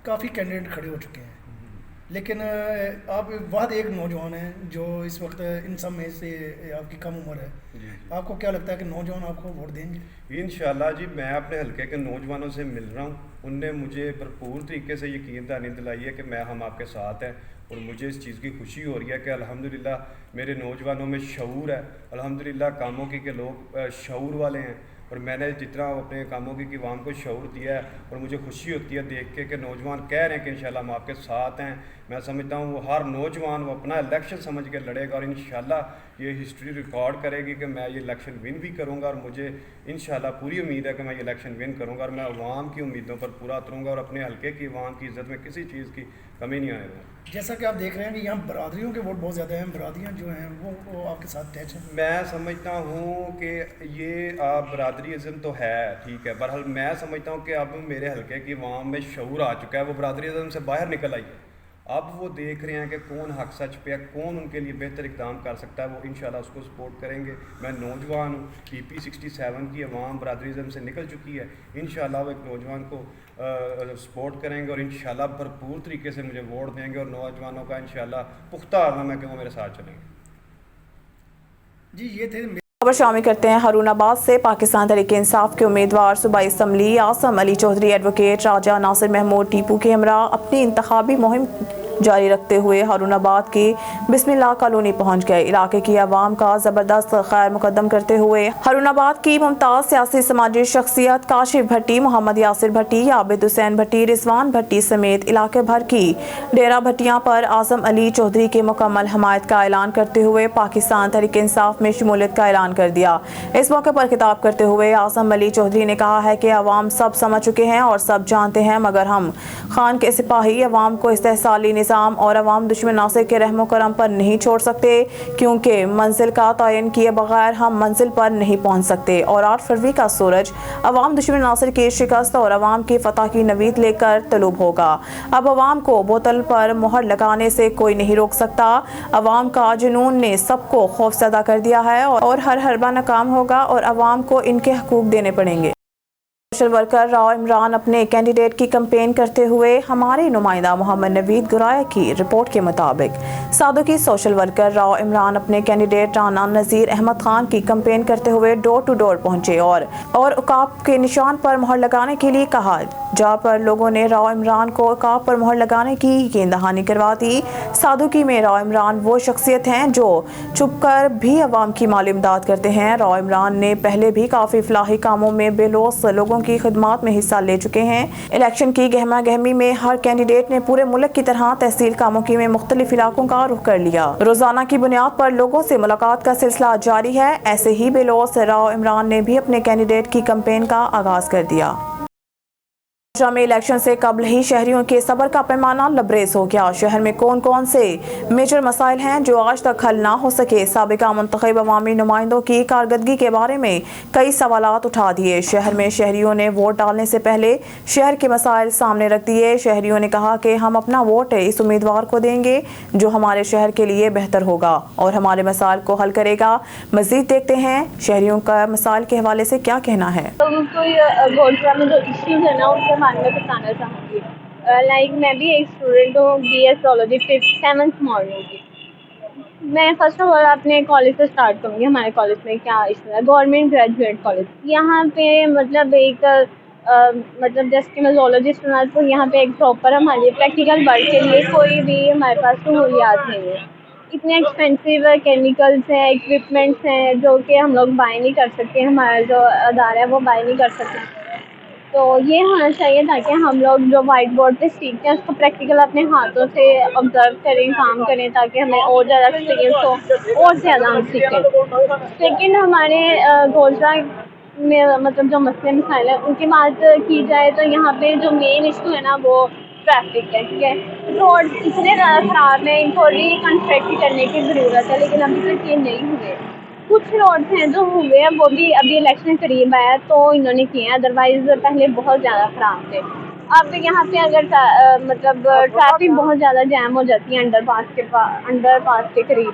کافی کینڈیڈیٹ کھڑے ہو چکے ہیں، لیکن آپ واحد ایک نوجوان ہیں جو اس وقت ان سب میں سے آپ کی کم عمر ہے، آپ کو کیا لگتا ہے کہ نوجوان آپ کو ووٹ دیں گے؟ انشاءاللہ جی میں اپنے حلقے کے نوجوانوں سے مل رہا ہوں، ان نے مجھے بھرپور طریقے سے یقین دہانی دلائی ہے کہ ہم آپ کے ساتھ ہیں، اور مجھے اس چیز کی خوشی ہو رہی ہے کہ الحمدللہ میرے نوجوانوں میں شعور ہے، الحمدللہ کاموں کی کے لوگ شعور والے ہیں، اور میں نے جتنا اپنے کاموں کی عوام کو شعور دیا ہے اور مجھے خوشی ہوتی ہے دیکھ کے کہ نوجوان کہہ رہے ہیں کہ انشاءاللہ ہم آپ کے ساتھ ہیں۔ میں سمجھتا ہوں وہ ہر نوجوان وہ اپنا الیکشن سمجھ کے لڑے گا اور انشاءاللہ یہ ہسٹری ریکارڈ کرے گی کہ میں یہ الیکشن ون بھی کروں گا، اور مجھے انشاءاللہ پوری امید ہے کہ میں یہ الیکشن ون کروں گا اور میں عوام کی امیدوں پر پورا اتروں گا اور اپنے حلقے کی عوام کی عزت میں کسی چیز کی کمی نہیں آئے گا۔ جیسا کہ آپ دیکھ رہے ہیں کہ یہاں برادریوں کے ووٹ بہت زیادہ ہیں، برادریاں جو ہیں وہ آپ کے ساتھ ٹچ ہیں۔ میں سمجھتا ہوں کہ یہ برادری ازم تو ہے ٹھیک ہے، بہرحال میں سمجھتا ہوں کہ اب میرے حلقے کی عوام میں شعور آ چکا ہے، وہ برادری ازم سے باہر نکل آئی ہے، اب وہ دیکھ رہے ہیں کہ کون حق سچ پہ ہے، کون ان کے لیے بہتر اقدام کر سکتا ہے، وہ انشاءاللہ اس کو سپورٹ کریں گے۔ میں نوجوان ہوں، PP 67 کی عوام برادری ازم سے نکل چکی ہے، انشاءاللہ وہ ایک نوجوان کو سپورٹ کریں گے اور انشاءاللہ بھرپور طریقے سے مجھے ووٹ دیں گے، اور نوجوانوں کا انشاءاللہ پختہ عزم ہے کہ وہ میرے ساتھ چلیں گے۔ جی یہ تھے خبر شامل کرتے ہیں ہارون آباد سے۔ پاکستان تحریک انصاف کے امیدوار صوبائی اسمبلی آصم علی چودھری ایڈوکیٹ راجہ ناصر محمود ٹیپو کے ہمراہ اپنی انتخابی مہم جاری رکھتے ہوئے ہارون آباد کی بسم اللہ کالونی پہنچ گئے۔ علاقے کی عوام کا زبردست خیر مقدم کرتے ہوئے ہارون آباد کی ممتاز سیاسی سماجی شخصیت کاشف بھٹی، محمد یاسر بھٹی، عابد حسین بھٹی، رضوان بھٹی سمیت علاقے بھر کی ڈیرہ بھٹیاں پر اعظم علی چودھری کی مکمل حمایت کا اعلان کرتے ہوئے پاکستان تحریک انصاف میں شمولیت کا اعلان کر دیا۔ اس موقع پر خطاب کرتے ہوئے اعظم علی چودھری نے کہا ہے کہ عوام سب سمجھ چکے ہیں اور سب جانتے ہیں، مگر ہم خان کے سپاہی عوام کو استحصالی نظام निज़ाम और अवाम दुश्मन नासिर के रहमो करम पर नहीं छोड़ सकते, क्योंकि मंजिल का तयन किए बगैर हम मंजिल पर नहीं पहुँच सकते। और 8 फरवरी का सूरज अवाम दुश्मन नासिर की शिकस्त और अवाम की फतह की नवीद लेकर तलूब होगा। अब अवाम को बोतल पर मोहर लगाने से कोई नहीं रोक सकता। अवाम का जुनून ने सबको खौफज़दा कर दिया है और हर हरबा नाकाम होगा और अवाम को इनके हकूक देने पड़ेंगे। सोशल वर्कर राव इमरान अपने कैंडिडेट की कैंपेन करते हुए हमारे नुमाइंदा मोहम्मद नवीद गुराया की रिपोर्ट के मुताबिक सादुकी सोशल वर्कर राव इमरान अपने कैंडिडेट राना नज़ीर अहमद खान की कैंपेन करते हुए डोर टू डोर पहुंचे और उकाब के निशान पर मोहर लगाने के लिए कहा, जहाँ पर लोगों ने राव इमरान को उकाब पर मोहर लगाने की यकीन दहानी करवा दी। सादुकी में राव इमरान वो शख्सियत हैं जो चुप कर भी अवाम की माली इमदाद करते हैं। राव इमरान ने पहले भी काफ़ी फलाही कामों में बेलोस लोगों की खिदमत में हिस्सा ले चुके हैं। इलेक्शन की गहमा गहमी में हर कैंडिडेट ने पूरे मुल्क की तरह तहसील कामों की में मुख्तलिफ इलाकों का रुख कर लिया। रोजाना की बुनियाद पर लोगों से मुलाकात का सिलसिला जारी है। ऐसे ही बेलोस राव इमरान ने भी अपने कैंडिडेट की कैंपेन का आगाज कर दिया। में इलेक्शन से कबल ही शहरियों के सब्र का पैमाना लबरेज हो गया। शहर में कौन कौन से मेजर मसाइल हैं जो आज तक हल ना हो सके। साबिका मुंतखब अवामी नुमाइंदों की कारकर्दगी के बारे में कई सवालात उठा दिए। शहर में शहरियों ने वोट डालने से पहले शहर के मसाइल सामने रख दिए। शहरियों ने कहा कि हम अपना वोट इस उम्मीदवार को देंगे जो हमारे शहर के लिए बेहतर होगा और हमारे मसाइल को हल करेगा। मजीद देखते हैं शहरियों का मसाइल के हवाले से क्या कहना है। मैं बताना चाहूँगी लाइक मैं भी एक स्टूडेंट हूँ BS ज़ूलॉजी 7th मॉर्निंग की। मैं फर्स्ट ऑफ ऑल अपने कॉलेज से स्टार्ट करूँगी। हमारे कॉलेज में क्या इशू है, गवर्नमेंट ग्रेजुएट कॉलेज। यहाँ पे मतलब एक मतलब जैसे कि मैं ज़ूलॉजी स्टूडेंट हूँ, यहाँ पे एक प्रॉपर हमारे लिए प्रैक्टिकल वर्क के लिए कोई भी हमारे पास सहूलियात नहीं है। इतने एक्सपेंसिव केमिकल्स हैं, इक्विपमेंट्स हैं जो कि हम लोग बाय नहीं कर सकते, हमारा जो अदारा है वो बाय नहीं कर सकते। तो ये होना चाहिए ताकि हम लोग जो वाइट बोर्ड पे सीखते हैं उसको प्रैक्टिकल अपने हाथों से ऑब्जर्व करें, काम करें, ताकि हमें और ज़्यादा एक्सपीरियंस हो और ज़्यादा हम सीखें। सेकेंड हमारे गोजरा में मतलब जो मसले मसाइल है उनकी बात की जाए तो यहाँ पे जो मेन इशू है ना वो ट्रैफिक है। ठीक है, रोड इतने ज़्यादा ख़राब हैं, इनको रिकन्स्ट्रक्ट करने की ज़रूरत है, लेकिन अभी तक ये नहीं हुए। कुछ रोड्स हैं जो हुए हैं वो भी अभी इलेक्शन करीब आया तो इन्होंने किए हैं, अदरवाइज़ पहले बहुत ज़्यादा ख़राब थे। अब यहाँ पे अगर मतलब ट्रैफिक बहुत ज़्यादा जैम हो जाती है अंडरपास के करीब,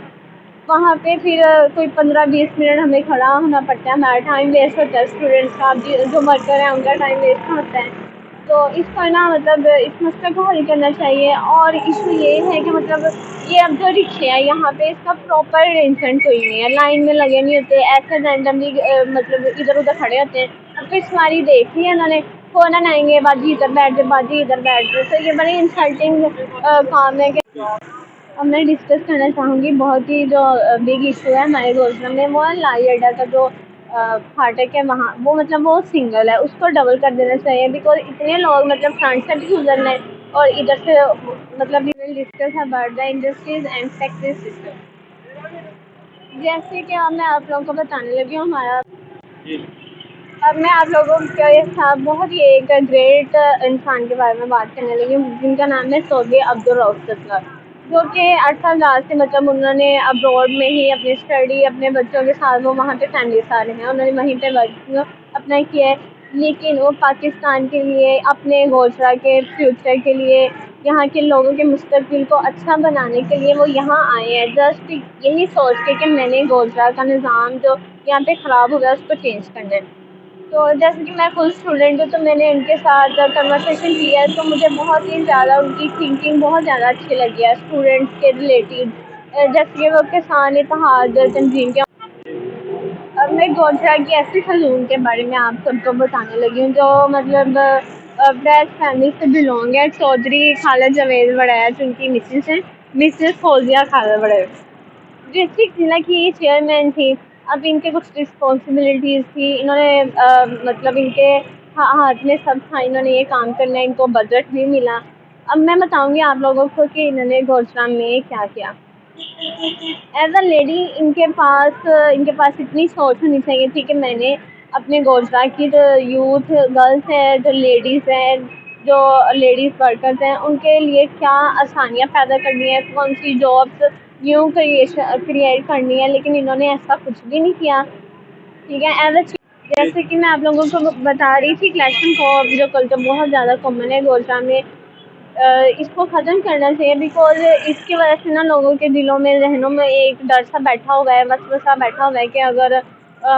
वहाँ पे फिर कोई 15-20 मिनट हमें खड़ा होना पड़ता है, हमारा टाइम वेस्ट होता है, स्टूडेंट्स का जो वर्कर हैं उनका टाइम वेस्ट होता है। तो इसको ना मतलब इस मसले को हल करना चाहिए। और इशू ये है कि मतलब ये अब जो रिक्शे हैं यहाँ पे इसका प्रॉपर अरेंजमेंट कोई नहीं है, लाइन में लगे नहीं होते, ऐसे रैंडमली मतलब इधर उधर खड़े होते हैं। फिर सवारी देख ली है इन्होंने, फ़ौरन आएंगे बाजी इधर बैठ जाए, बाजी इधर बैठ जाए। तो ये बड़ी इंसल्टिंग काम है। कि अब मैं डिस्कस करना चाहूँगी बहुत ही जो बिग इशू है हमारे रोजगार में, वो लाई अड्डा का जो फाटक है वहाँ, वो मतलब वो सिंगल है, उसको डबल कर देना चाहिए। बिकॉज इतने लोग मतलब फ्रंट से भी गुजरना है और इधर से मतलब we will discuss about the industries and factory system. जैसे कि अब मैं आप लोगों को बताने लगी हूँ हमारा, अब मैं आप लोगों के साथ बहुत ही एक ग्रेट इंसान के बारे में बात करने लगी हूँ जिनका नाम है सऊदी अब्दुल रऊफ सत्तार, जो कि 8 साल बाद से मतलब उन्होंने अब्रॉड में ही अपनी स्टडी अपने बच्चों के साथ वो वहाँ पे फैमिली के साथ रहे हैं, उन्होंने वहीं पे वर्क अपना किया है। लेकिन वो पाकिस्तान के लिए, अपने गोजरा के फ्यूचर के लिए, यहाँ के लोगों के मुस्तकबिल को अच्छा बनाने के लिए वो यहाँ आए हैं, जस्ट यही सोच के कि मैंने गोजरा का निज़ाम जो यहाँ पे ख़राब हो गया उसको चेंज करना है। तो जैसे कि मैं खुद स्टूडेंट हूँ तो मैंने उनके साथ कन्वर्सेशन किया है, तो मुझे बहुत ही ज़्यादा उनकी थिंकिंग बहुत ज़्यादा अच्छी लगी है स्टूडेंट्स के रिलेटेड। जैसे कि वो किसान इत्तेहाद तंजीम के, अब मैं गोजरा की ऐसी खजून के बारे में आप सबको बताने लगी हूँ जो मतलब ब्रैस फैमिली से बिलोंग है। चौधरी खालिद जावेद वड़ैच उनकी मिसेस हैं, मिसेस फौजिया खालिद वड़ैच, डिस्ट्रिक्ट जिला की चेयरमैन थी। अब इनके कुछ रिस्पॉन्सिबिलिटीज़ थी, इन्होंने मतलब इनके हाथ में सब था, इन्होंने ये काम करना है, इनको बजट भी मिला। अब मैं बताऊंगी आप लोगों को कि इन्होंने गोजरा में क्या किया। एज अ लेडी इनके पास इतनी सोच होनी चाहिए थी कि मैंने अपने गोजरा की जो यूथ गर्ल्स हैं, जो लेडीज़ हैं, جو لیڈیز ورکرز ہیں ان کے لیے کیا آسانیاں پیدا کرنی ہے, کون سی جابس نیو کریٹ کرنی ہے, لیکن انہوں نے ایسا کچھ بھی نہیں کیا. ٹھیک ہے, ایز اے جیسے کہ میں آپ لوگوں کو بتا رہی تھی کلیکشن کو جو کلچر بہت زیادہ کامن ہے گوجرا میں, اس کو ختم کرنا چاہیے, بیکاز اس کی وجہ سے نا لوگوں کے دلوں میں ذہنوں میں ایک ڈر سا بیٹھا ہوا ہے, وسوسہ بیٹھا ہوا ہے کہ اگر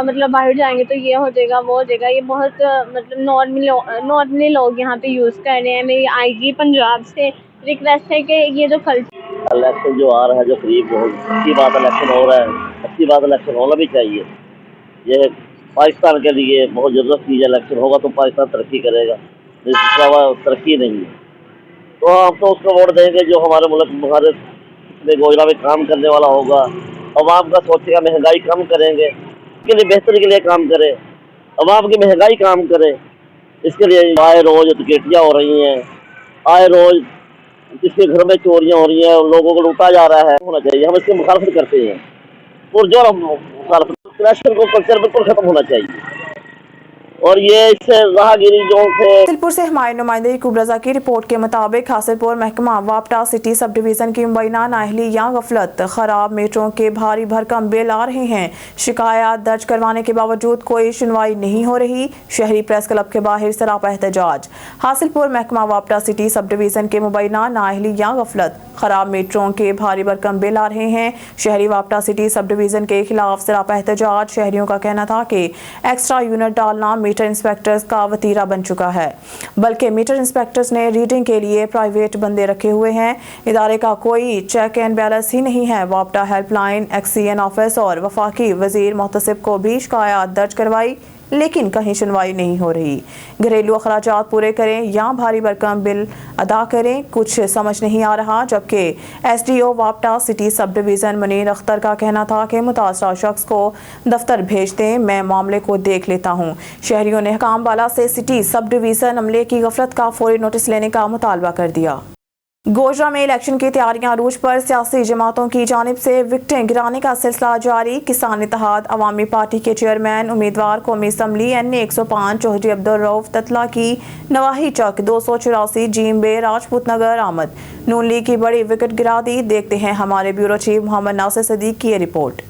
مطلب باہر جائیں گے تو یہ ہو جائے گا وہ ہو جائے گا. یہ بہت مطلب نارملی لوگ یہاں پہ یوز کر رہے ہیں. میری آئی جی پنجاب سے ریکویسٹ ہے کہ یہ جو کلچر الیکشن جو آ رہا ہے جو قریب بہت اچھی بات الیکشن ہو رہا ہے, اچھی بات الیکشن ہونا بھی چاہیے. یہ پاکستان کے لیے بہت ضرورت کی ہے, الیکشن ہوگا تو پاکستان ترقی کرے گا, اس کے علاوہ ترقی نہیں ہے. تو ہم تو اس کو ووٹ دیں گے جو ہمارے ملک ہمارے گوجرا میں کام کرنے والا ہوگا, عوام کا سوچے گا, مہنگائی کم کریں گے, اس کے لیے بہتری کے لیے کام کرے, عوام کی مہنگائی کام کرے. اس کے لیے آئے روز ٹکیٹیاں ہو رہی ہیں, آئے روز جس کے گھر میں چوریاں ہو رہی ہیں, لوگوں کو لوٹا جا رہا ہے. ہونا چاہیے, ہم اس کی مخالفت کرتے ہیں, اور جو ہم مخالفت کلیکشن کو کلچر بالکل ختم ہونا چاہیے. اور یہ اس سے راہگیری جو حاصل پور سے ہمایوں نمائندے یعقوب رضا کی رپورٹ کے مطابق حاصل پور محکمہ وابٹا سٹی سب ڈویژن کی مبینہ نااہلی یا غفلت, خراب میٹروں کے بھاری بھرکم بل آ رہے ہیں, شکایات درج کروانے کے باوجود کوئی سنوائی نہیں ہو رہی. شہری پریس کلب کے باہر سراپا احتجاج. حاصل پور محکمہ وابٹا سٹی سب ڈویژن کے مبینہ نااہلی یا غفلت, خراب میٹروں کے بھاری بھرکم بل آ رہے ہیں. شہری وابٹا سٹی سب ڈویژن کے خلاف سراپا احتجاج. شہریوں کا کہنا تھا کہ ایکسٹرا یونٹ ڈالنا میٹر انسپیکٹرز کا وتیرہ بن چکا ہے, بلکہ میٹر انسپیکٹرز نے ریڈنگ کے لیے پرائیویٹ بندے رکھے ہوئے ہیں. ادارے کا کوئی چیک اینڈ بیلنس ہی نہیں ہے. وابٹا help line, X C N office اور وفاقی وزیر محتسب کو بھی شکایات درج کروائی, لیکن کہیں سنوائی نہیں ہو رہی. گھریلو اخراجات پورے کریں یا بھاری بھرکم بل ادا کریں, کچھ سمجھ نہیں آ رہا. جبکہ ایس ڈی او وابٹا city sub division Munir Akhtar کا کہنا تھا کہ متاثرہ شخص کو دفتر بھیج دیں, میں معاملے کو دیکھ لیتا ہوں. شہریوں نے حکام بالا سے سٹی سب ڈویژن عملے کی غفلت کا فوری نوٹس لینے کا مطالبہ کر دیا. گوجرا میں الیکشن کی تیاریاں عروج پر, سیاسی جماعتوں کی جانب سے وکٹیں گرانے کا سلسلہ جاری. کسان اتحاد عوامی پارٹی کے چیئرمین امیدوار قومی اسمبلی NA 105 چودھری عبدالرؤف تتلا کی نواحی چک 284 جیم بے راجپوت نگر آمد. نون لیگ کی بڑی وکٹ گرا دی. دیکھتے ہیں ہمارے بیورو چیف محمد ناصر صدیق کی یہ رپورٹ.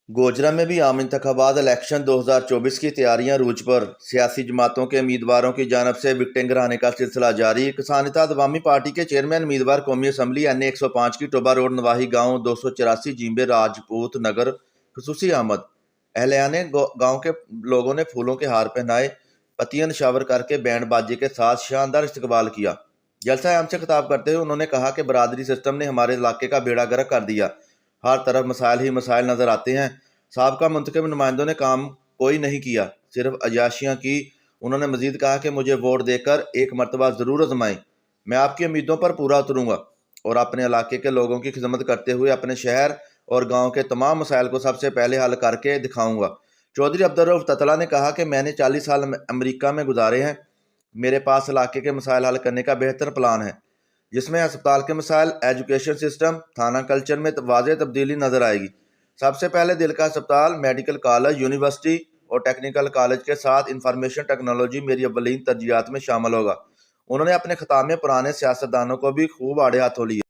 گوجرا میں بھی عام انتخابات الیکشن 2024 کی تیاریاں عروج پر, سیاسی جماعتوں کے امیدواروں کی جانب سے وکٹیں گرانے کا سلسلہ جاری. کسان اتحاد عوامی پارٹی کے چیئرمین امیدوار قومی اسمبلی NA 105 کی ٹوبا روڈ نواحی گاؤں 284 جیمبے راجپوت نگر خصوصی آمد. اہلیان گاؤں کے لوگوں نے پھولوں کے ہار پہنائے, پتیاں نشاور کر کے بینڈ باجے کے ساتھ شاندار استقبال کیا. جلسہ عام سے خطاب کرتے ہوئے انہوں نے کہا کہ برادری سسٹم نے ہمارے علاقے کا بیڑا غرق کر دیا, ہر طرف مسائل ہی مسائل نظر آتے ہیں. سابقہ منتخب نمائندوں نے کام کوئی نہیں کیا, صرف عیاشیاں کی. انہوں نے مزید کہا کہ مجھے ووٹ دے کر ایک مرتبہ ضرور آزمائیں, میں آپ کی امیدوں پر پورا اتروں گا اور اپنے علاقے کے لوگوں کی خدمت کرتے ہوئے اپنے شہر اور گاؤں کے تمام مسائل کو سب سے پہلے حل کر کے دکھاؤں گا. چودھری عبدالرؤف تتلا نے کہا کہ میں نے 40 سال امریکہ میں گزارے ہیں, میرے پاس علاقے کے مسائل حل کرنے کا بہتر پلان ہے, جس میں ہسپتال کے مسائل, ایجوکیشن سسٹم, تھانہ کلچر میں واضح تبدیلی نظر آئے گی. سب سے پہلے دل کا ہسپتال, میڈیکل کالج, یونیورسٹی اور ٹیکنیکل کالج کے ساتھ انفارمیشن ٹیکنالوجی میری اولین ترجیحات میں شامل ہوگا. انہوں نے اپنے خطاب میں پرانے سیاستدانوں کو بھی خوب آڑے ہاتھوں لیے.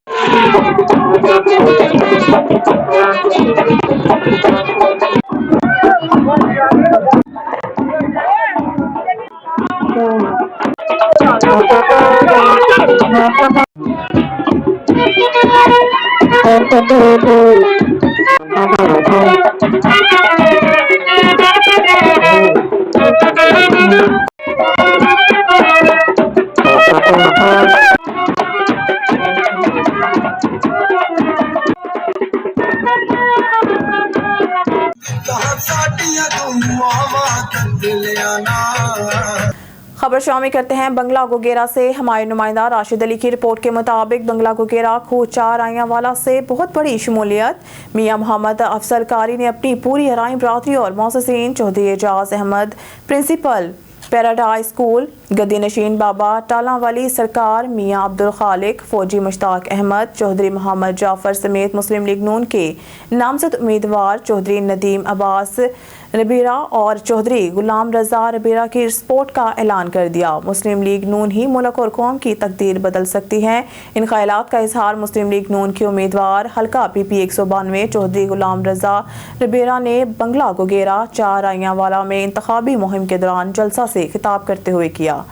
خبر شامل کرتے ہیں بنگلہ گوگیرا سے. ہمایوں نمائندہ راشد علی کی رپورٹ کے مطابق بنگلہ گوگیرا کو 4 آئیاں والا سے بہت بڑی شمولیت. میاں محمد افضل قاری نے اپنی پوری ارائیں برادری اور موسسین چودھری اعجاز احمد پرنسپل پیراڈائز اسکول, گدی نشین بابا ٹالاں والی سرکار, میاں عبدالخالق, فوجی مشتاق احمد, چودھری محمد جعفر سمیت مسلم لیگ نون کے نامزد امیدوار چودھری ندیم عباس रबीरा और चौधरी गुलाम रजा रबीरा की स्पोर्ट का ऐलान कर दिया। मुस्लिम लीग नून ही मुल्क और कौम की तकदीर बदल सकती है। इन ख्यालात का इजहार मुस्लिम लीग नून के उम्मीदवार हल्का PP 192 चौधरी गुलाम रजा रबीरा ने बंगला गोगेरा चार आइयां वाला में इंतखाबी मुहिम के दौरान जलसा से खिताब करते हुए किया।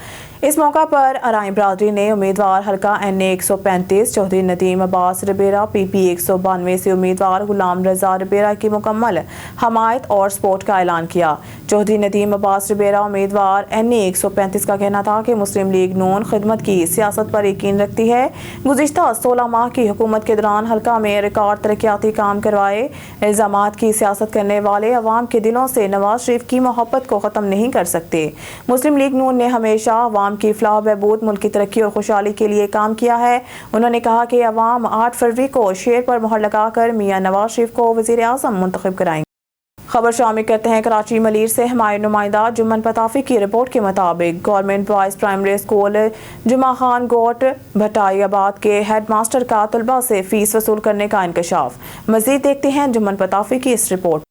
इस मौका पर अराई बरादरी ने उम्मीदवार हल्का NA 135 चौधरी नदीम अब्बास रबीरा PP 192 से उम्मीदवार गुलाम रजा रबीरा की मुकम्मल हमायत और सपोर्ट का ऐलान किया। चौधरी नदीम अब्बास रबीरा उम्मीदवार NA 135 का कहना था कि मुस्लिम लीग नून खिदमत की सियासत पर यकीन रखती है। गुज़िश्ता 16 माह की हुकूमत के दौरान हल्का में रिकॉर्ड तरक्याती काम करवाए। इल्ज़ामात की सियासत करने वाले अवाम के दिलों से नवाज शरीफ की मोहब्बत को ख़त्म नहीं कर सकते। मुस्लिम लीग नून ने हमेशा अवाम की फलाह बहबूद, मुल्क की तरक्की और खुशहाली के लिए काम किया है। उन्होंने कहा कि अवाम 8 फरवरी को शेर पर मोहर लगाकर मियां नवाज शरीफ को वज़ीर आज़म मुंतखब कराएंगे। खबर शामिल करते हैं कराची मलीर से हमारे नुमाइंदा जुम्मन पताफी की रिपोर्ट के मुताबिक गवर्नमेंट बॉयज़ प्राइमरी स्कूल जुमा खान गोट भटाइयाबाद के हेड मास्टर का तलबा से फीस वसूल करने का इंकशाफ। मज़ीद देखते हैं जुम्मन पताफी की इस report.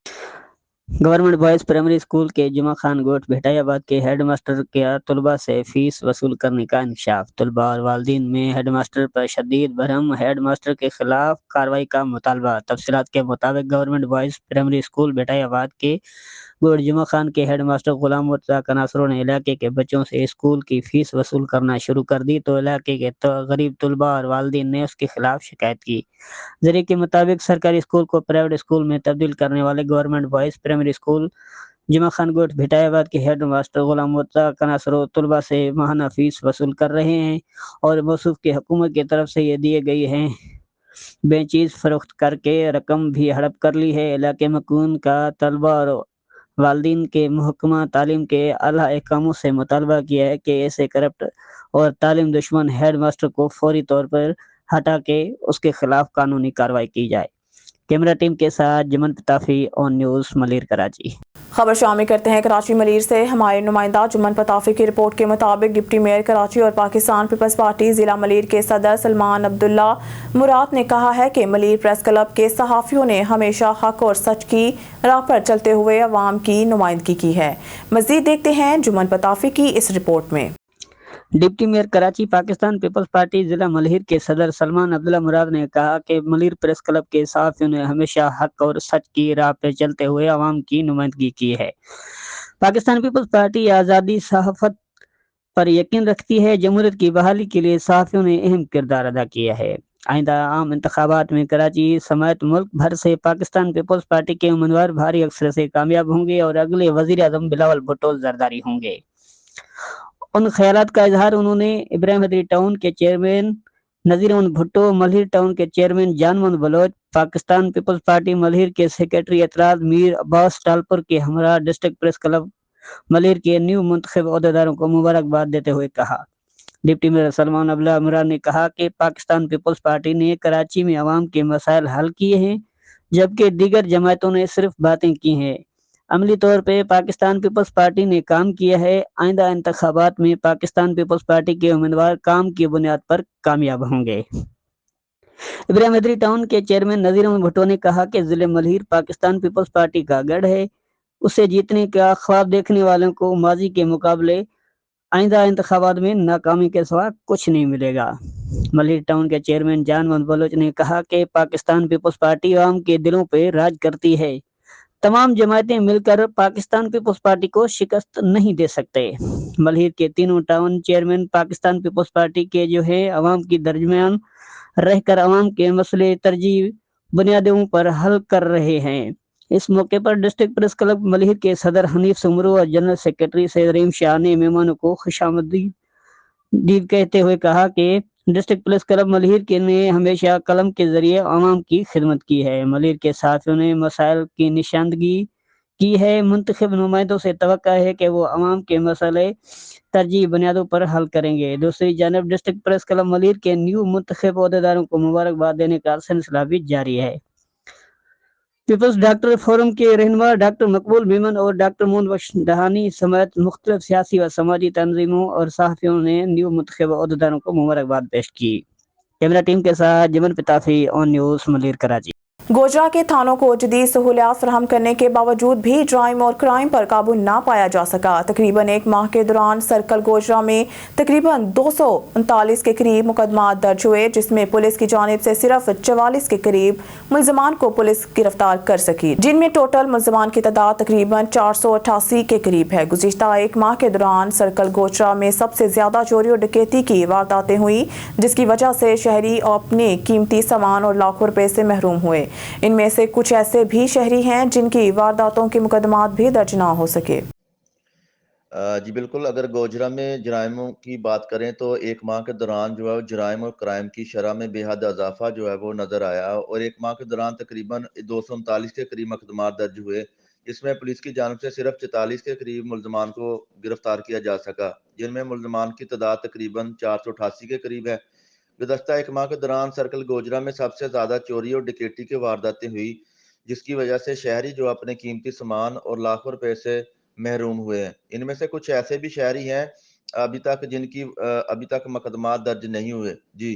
Government boys primary school के जुमा खान गोट भेटायाबाद के हेड मास्टर के तलबा से फीस वसूल करने का इंकशाफ। तलबा और वालिदीन में हेड मास्टर पर शदीद बरहम, हेड मास्टर के खिलाफ कार्रवाई का मुतालबा। तफसीलात के मुताबिक गवर्नमेंट बॉयज़ प्राइमरी स्कूल भेटायाबाद के गोट जुमा खान के हेड मास्टर गुलाम मुर्तज़ा कनासरों ने इलाके के बच्चों से स्कूल की फीस वसूल करना शुरू कर दी तो इलाके के गरीब तलबा और वालिदीन ने उसके खिलाफ शिकायत की। जरिए के मुताबिक सरकारी स्कूल को प्राइवेट स्कूल में तब्दील करने वाले गवर्नमेंट बॉयज़ प्राइमरी स्कूल जुमा खान गोट भेटायाबाद के हेड मास्टर गुलाम मुर्तज़ा कनासरों तलबा से माहाना फीस वसूल कर रहे हैं और मौसूफ की हुकूमत की तरफ से ये दिए गई हैं बेचीज फरोख्त करके रकम भी हड़प कर ली है। इलाके मकून का तलबा और वालिदीन के महकमा तालीम के आला अहकामों से मुतालबा किया है कि ऐसे करप्ट और तालीम दुश्मन हेड मास्टर को फौरी तौर पर हटा के उसके खिलाफ कानूनी कार्रवाई की जाए। कैमरा टीम के साथ जुम्मन पताफी ऑन न्यूज़ मलीर कराची। खबर शामिल करते हैं कराची मलीर से हमारे नुमाइंदा जुम्मन पताफी की रिपोर्ट के मुताबिक डिप्टी मेयर कराची और पाकिस्तान पीपल्स पार्टी जिला मलीर के सदर सलमान अब्दुल्ला मुराद ने कहा है कि मलीर प्रेस क्लब के सहाफ़ियों ने हमेशा हक और सच की राह पर चलते हुए अवाम की नुमाइंदगी की है। मज़ीद देखते हैं जुम्मन पताफी की इस रिपोर्ट में। Deputy mayor Karachi Pakistan peoples Party जिला मलीर के सदर सलमान अब्दुल्ला मुराद ने कहा कि मलीर प्रेस क्लब के सहाफ़ियों ने हमेशा हक और सच की राह पर चलते हुए अवाम की नुमाइंदगी की है। पाकिस्तान पीपल्स पार्टी आज़ादी सहाफ़त पर यकीन रखती है। जमहूरियत की बहाली के लिए सहाफ़ियों ने अहम किरदार अदा किया है। आइंदा आम इंतखाबात में कराची समेत मुल्क भर से पाकिस्तान पीपल्स पार्टी के उम्मीदवार भारी अक्सर से कामयाब होंगे और अगले वज़ीर आज़म बिलावल भुट्टो जरदारी होंगे। उन ख्यालात का इजहार उन्होंने इब्राहिम हदरी टाउन के चेयरमैन नज़ीर अहमद भुट्टो, मलहिर टाउन के chairman Jan Mohammad Baloch, Pakistan peoples Party Malir के सेक्रेटरी एतराज मीर अब्बास टालपुर के हमरा, डिस्ट्रिक्ट प्रेस क्लब मलहिर के न्यू मुंतखब ओहदेदारों को मुबारकबाद देते हुए कहा। डिप्टी मेयर सलमान अब्दुल्ला मुराद ने कहा कि पाकिस्तान पीपल्स पार्टी ने कराची में अवाम के मसाइल हल किए हैं जबकि दीगर जमातों ने सिर्फ बातें की हैं। अमली तौर पे पाकिस्तान पीपल्स पार्टी ने काम किया है। आइंदा इंतखाबात में पाकिस्तान पीपल्स पार्टी के उम्मीदवार काम की बुनियाद पर कामयाब होंगे। इब्राहिम हदरी टाउन के चेयरमैन नज़ीर अहमद भुट्टो ने कहा कि जिले मलहिर पाकिस्तान पीपल्स पार्टी का गढ़ है। उसे जीतने का ख्वाब देखने वालों को माजी के मुकाबले आइंदा इंतखाबात में नाकामी के सिवा कुछ नहीं मिलेगा। मलहिर टाउन के चेयरमैन जान मोहम्मद बलोच ने कहा कि पाकिस्तान पीपल्स पार्टी आवाम के दिलों पे राज करती है। तमाम जमातें मिलकर पाकिस्तान पीपल्स पार्टी को शिकस्त नहीं दे सकते। मलहिर के तीनों town chairman Pakistan peoples Party के जो है अवाम की दरमियान रहकर अवाम के मसले तरजीह बुनियादों पर हल कर रहे हैं। इस मौके पर डिस्ट्रिक्ट प्रेस क्लब मलहिर के सदर हनीफ सुमरू और जनरल सेक्रेटरी सैयद शाह ने मेहमानों को खुशामदीद कहते हुए कहा कि डिस्ट्रिक्ट प्रेस क्लब मलहिर के ने हमेशा कलम के जरिए आवाम की खिदमत की है। मलहिर के साथियों ने मसाइल की निशानदगी की है। मुंतखब नुमाइंदों से तवक्का है कि वो आवाम के मसले तरजीह बुनियादों पर हल करेंगे। दूसरी जानब डिस्ट्रिक्ट प्रेस क्लब मलहिर के न्यू मुंतखब ओहदेदारों को मुबारकबाद देने का सिलसिला भी जारी है। पीपल्स डॉक्टर फोरम के रहनुमा डॉक्टर मकबूल मेमन और डॉक्टर मोहम्मद बख्श दहानी समेत मुख्तलिफ सियासी व समाजी तंजीमों और सहाफ़ियों ने न्यू मुंतखब ओहदेदारों को मुबारकबाद पेश की। कैमरा टीम के साथ जुम्मन पताफी ऑन न्यूज़ मलीर कराची। गोजरा के थानों को जदीद सहूलियात फराहम करने के बावजूद भी ड्राइम और क्राइम पर काबू ना पाया जा सका। तकरीबन एक माह के दौरान सर्कल गोजरा में तकरीबन 239 के करीब मुकदमा दर्ज हुए, जिसमें पुलिस की जानिब से सिर्फ 44 के करीब मुलजमान को पुलिस गिरफ्तार कर सकी, जिनमें टोटल मुलजमान की तादाद तकरीबन 488 के करीब है। गुज़िश्ता एक माह के दौरान सर्कल गोजरा में सबसे ज्यादा चोरी और डकैती की वारदातें हुई, जिसकी वजह से शहरी अपने कीमती सामान और लाखों रुपए से महरूम हुए। इनमें से कुछ ऐसे भी शहरी हैं जिनकी वारदातों के मुकदमात भी दर्ज ना हो सके। जी बिल्कुल, अगर गोजरा में जराइमों की बात करें तो एक माह के दौरान जो है जराइम और क्राइम की शरह में बेहद इजाफा जो है वो नज़र आया और एक माह के दौरान तकरीबन 239 के करीब मुकदमात दर्ज हुए। इसमें पुलिस की जानिब से सिर्फ 44 के करीब मुलजमान को गिरफ्तार किया जा सका, जिनमें मुलजमान की तादाद तकरीबन 488 के करीब है। गुज़श्ता एक माह के दौरान सर्कल गोजरा में सबसे ज़्यादा चोरी और डकैती की वारदातें हुई, जिसकी वजह से शहरी जो अपने कीमती सामान और लाखों रुपए से महरूम हुए हैं। इनमें से कुछ ऐसे भी शहरी हैं जिनकी अभी तक मुकदमात दर्ज नहीं हुए। जी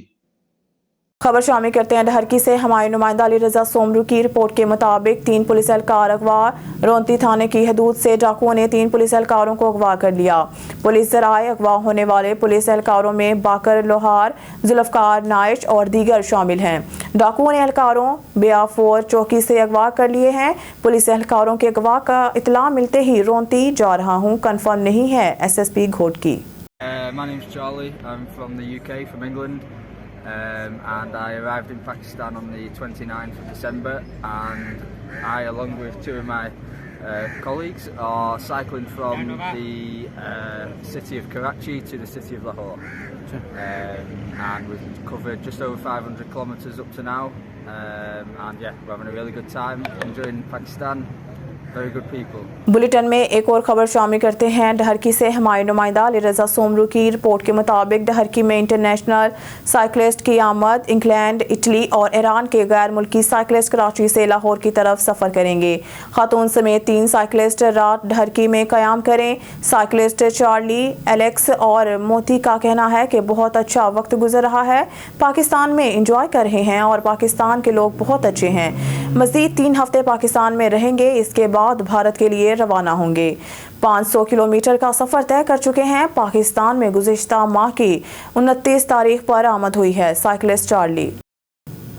खबर शामिल करते हैं ढहरकी से। हमारे नुमाइंदा अली रजा सोमरू की रिपोर्ट के मुताबिक 3 पुलिस एहलकार अगवा। रोंती थाने की हदूद से डाकुओं ने 3 पुलिस एहलकारों को अगवा कर लिया। पुलिस जराए अगवा होने वाले पुलिस एहलकारों में बाकर लोहार, जुल्फकार नाइश और दीगर शामिल हैं। डाकुओं ने एहलकारों बियाफोर चौकी से अगवा कर लिए हैं। पुलिस एहलकारों के अगवा का इतला मिलते ही रोंती जा रहा हूँ, कन्फर्म नहीं है SSP Ghotki. My name's Charlie. I'm from the UK, from England. And I arrived in Pakistan on the 29th of December, and I, along with 2 of my colleagues, are cycling from the city of Karachi to the city of Lahore. And we've covered just over 500 kilometres up to now, and yeah, we're having a really good time, enjoying Pakistan. Very good people. Bulletin में एक और खबर शामिल करते हैं ढहरकी से। हमारे नुमाइंदा अली रजा सोमरू की रिपोर्ट के मुताबिक ढहरकी में इंटरनेशनल साइक्लिस्ट की आमद। इंग्लैंड, इटली और ईरान के गैर मुल्की साइक्लिस्ट कराची से लाहौर की तरफ सफ़र करेंगे। खातून समेत 3 साइक्लिस्ट रात ढहरकी में क़याम करें। साइक्लिस्ट चार्ली, एलेक्स और मोती का कहना है कि बहुत अच्छा वक्त गुजर रहा है, पाकिस्तान में इंजॉय कर रहे हैं और पाकिस्तान के लोग बहुत अच्छे हैं। मज़ीद 3 हफ्ते पाकिस्तान में रहेंगे, इसके बाद भारत के लिए रवाना होंगे। 500 किलोमीटर का सफ़र तय कर चुके हैं। पाकिस्तान में गुज़िश्ता माह की 29 तारीख पर आमद हुई है साइक्लिस्ट चार्ली।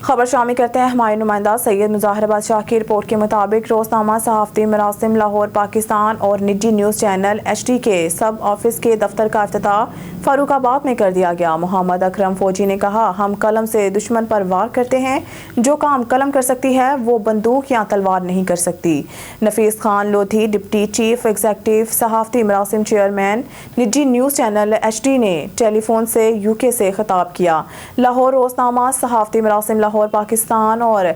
खबर शामिल करते हैं हमारे नुमाइंदा सैयद मुज़ाहिर बादशाह की रिपोर्ट के मुताबिक रोज़नामा सहाफ़ती मरासिम लाहौर पाकिस्तान और निजी न्यूज़ चैनल HD के सब ऑफिस के दफ्तर का इफ्तिताह फ़ारूकाबाद में कर दिया गया। मोहम्मद अकरम फ़ौजी ने कहा, हम कलम से दुश्मन पर वार करते हैं, जो काम कलम कर सकती है वो बंदूक या तलवार नहीं कर सकती। Nafees Khan Lodhi deputy chief executive सहाफ़ती मरासिम चेयरमैन निजी न्यूज़ चैनल HD ने टेलीफोन से UK से खिताब किया। लाहौर रोज़नामा सहाफ़ती मरासिम लाहौर पाकिस्तान और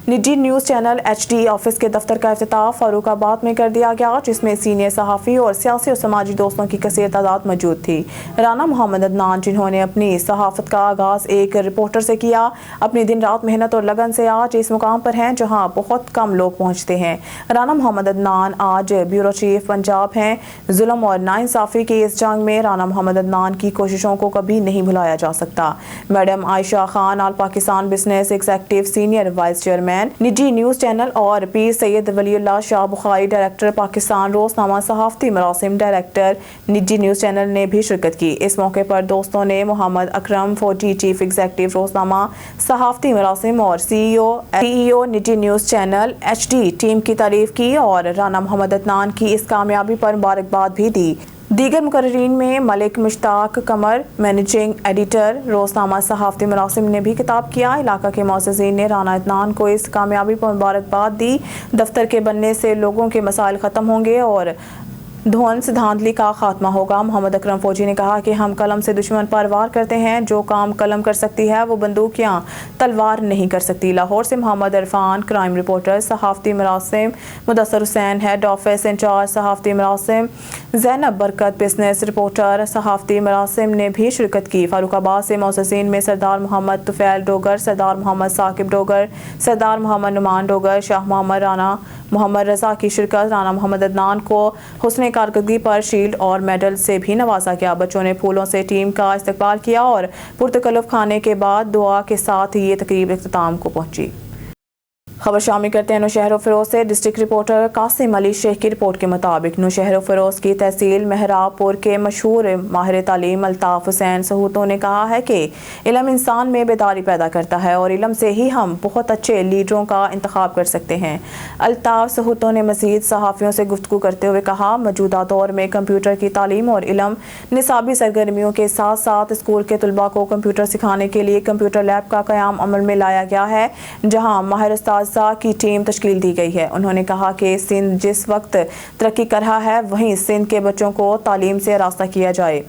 निजी न्यूज़ चैनल HD ऑफिस के दफ्तर का इफ्तिताह फ़ारूकाबाद में कर दिया गया, जिसमें सीनियर सहाफ़ी और सियासी और समाजी दोस्तों की कसीर तादाद मौजूद थी। राना मोहम्मद अदनान, जिन्होंने अपनी सहाफ़त का आगाज़ एक रिपोर्टर से किया, अपनी दिन रात मेहनत और लगन से आज इस मुकाम पर हैं जहां बहुत कम लोग पहुंचते हैं। राना मोहम्मद अदनान आज ब्यूरो चीफ पंजाब हैं। जुल्म और नाइंसाफ़ी की इस जंग में राना मोहम्मद अदनान की कोशिशों को कभी नहीं भुलाया जा सकता। Madam Ayesha Khan all Pakistan business executive senior vice chairman निजी न्यूज़ चैनल और पीर सैयद वलीउल्लाह शाह बुखारी डायरेक्टर पाकिस्तान रोज़नामा सहाफ़ती मरासिम डायरेक्टर निजी न्यूज़ चैनल ने भी शिरकत की। इस मौके पर दोस्तों ने मोहम्मद अकरम फ़ौजी चीफ एग्जीक्यूटिव रोज़नामा सहाफ़ती मरासिम और CEO निजी न्यूज़ चैनल HD टीम की तारीफ की और राना मोहम्मद अदनान की इस कामयाबी पर मुबारकबाद भी दी। दीगर मुकर्रीन में मलिक मुश्ताक कमर, मैनेजिंग एडिटर रोज़नामा सहाफ़ती मरासिम ने भी खिताब किया। इलाका के मौज़ज़ीन ने राना अदनान को इस कामयाबी पर मुबारकबाद दी। दफ्तर के बनने से लोगों के मसाइल ख़त्म होंगे और धौंस धांधली का खात्मा होगा। मोहम्मद अकरम फ़ौजी ने कहा कि हम कलम से दुश्मन पर वार करते हैं, जो काम कलम कर सकती है वो बंदूक या तलवार नहीं कर सकती। लाहौर से मोहम्मद इरफान, क्राइम रिपोर्टर सहाफ़ती मरासिम, Mudassar Hussain head office incharge सहाफ़ती मरासिम, ज़ैनब बरकत बिजनेस रिपोर्टर सहाफ़ती मरासिम ने भी शिरकत की। फ़ारूकाबाद से मौज़ज़ीन में सरदार मोहम्मद तुफ़ैल डोगर, सरदार मोहम्मद साकिब डोगर, सरदार मोहम्मद नुमान डोगर, शाह मोहम्मद राना मोहम्मद रज़ा की शिरकत। राना मोहम्मद अदनान को हुस्न कारकर्दगी पर शील्ड और मेडल से भी नवाजा गया। बच्चों ने फूलों से टीम का इस्तकबाल किया और पुरतकल्लुफ़ खाने के बाद दुआ के साथ ये तकरीब इख्तिताम को पहुंची। खबर शामिल करते हैं नौशहर फिरोज से। डिस्ट्रिक्ट रिपोर्टर कासिम अली शेख की रिपोर्ट के मुताबिक नौशहर फिरोज की तहसील मेहराबपुर के मशहूर माहिर तालीम अल्ताफ़ हुसैन सहूतों ने कहा है कि इल्म इंसान में बेदारी पैदा करता है और इल्म से ही हम बहुत अच्छे लीडरों का इंतखाब कर सकते हैं। अल्ताफ़ सहूतों ने मज़ीद सहाफ़ियों से गुफ्तगू करते हुए कहा, मौजूदा दौर में कंप्यूटर की तालीम और इल्म निसाबी सरगर्मियों के साथ साथ स्कूल के तलबा को कंप्यूटर सिखाने के लिए कंप्यूटर लैब का क़याम अमल में लाया गया है, जहाँ माहिर उस्ताद की टीम तश्कील दी गई है। उन्होंने कहा कि सिंध जिस वक्त तरक्की कर रहा है वहीं सिंध के बच्चों को तालीम से रास्ता किया जाए।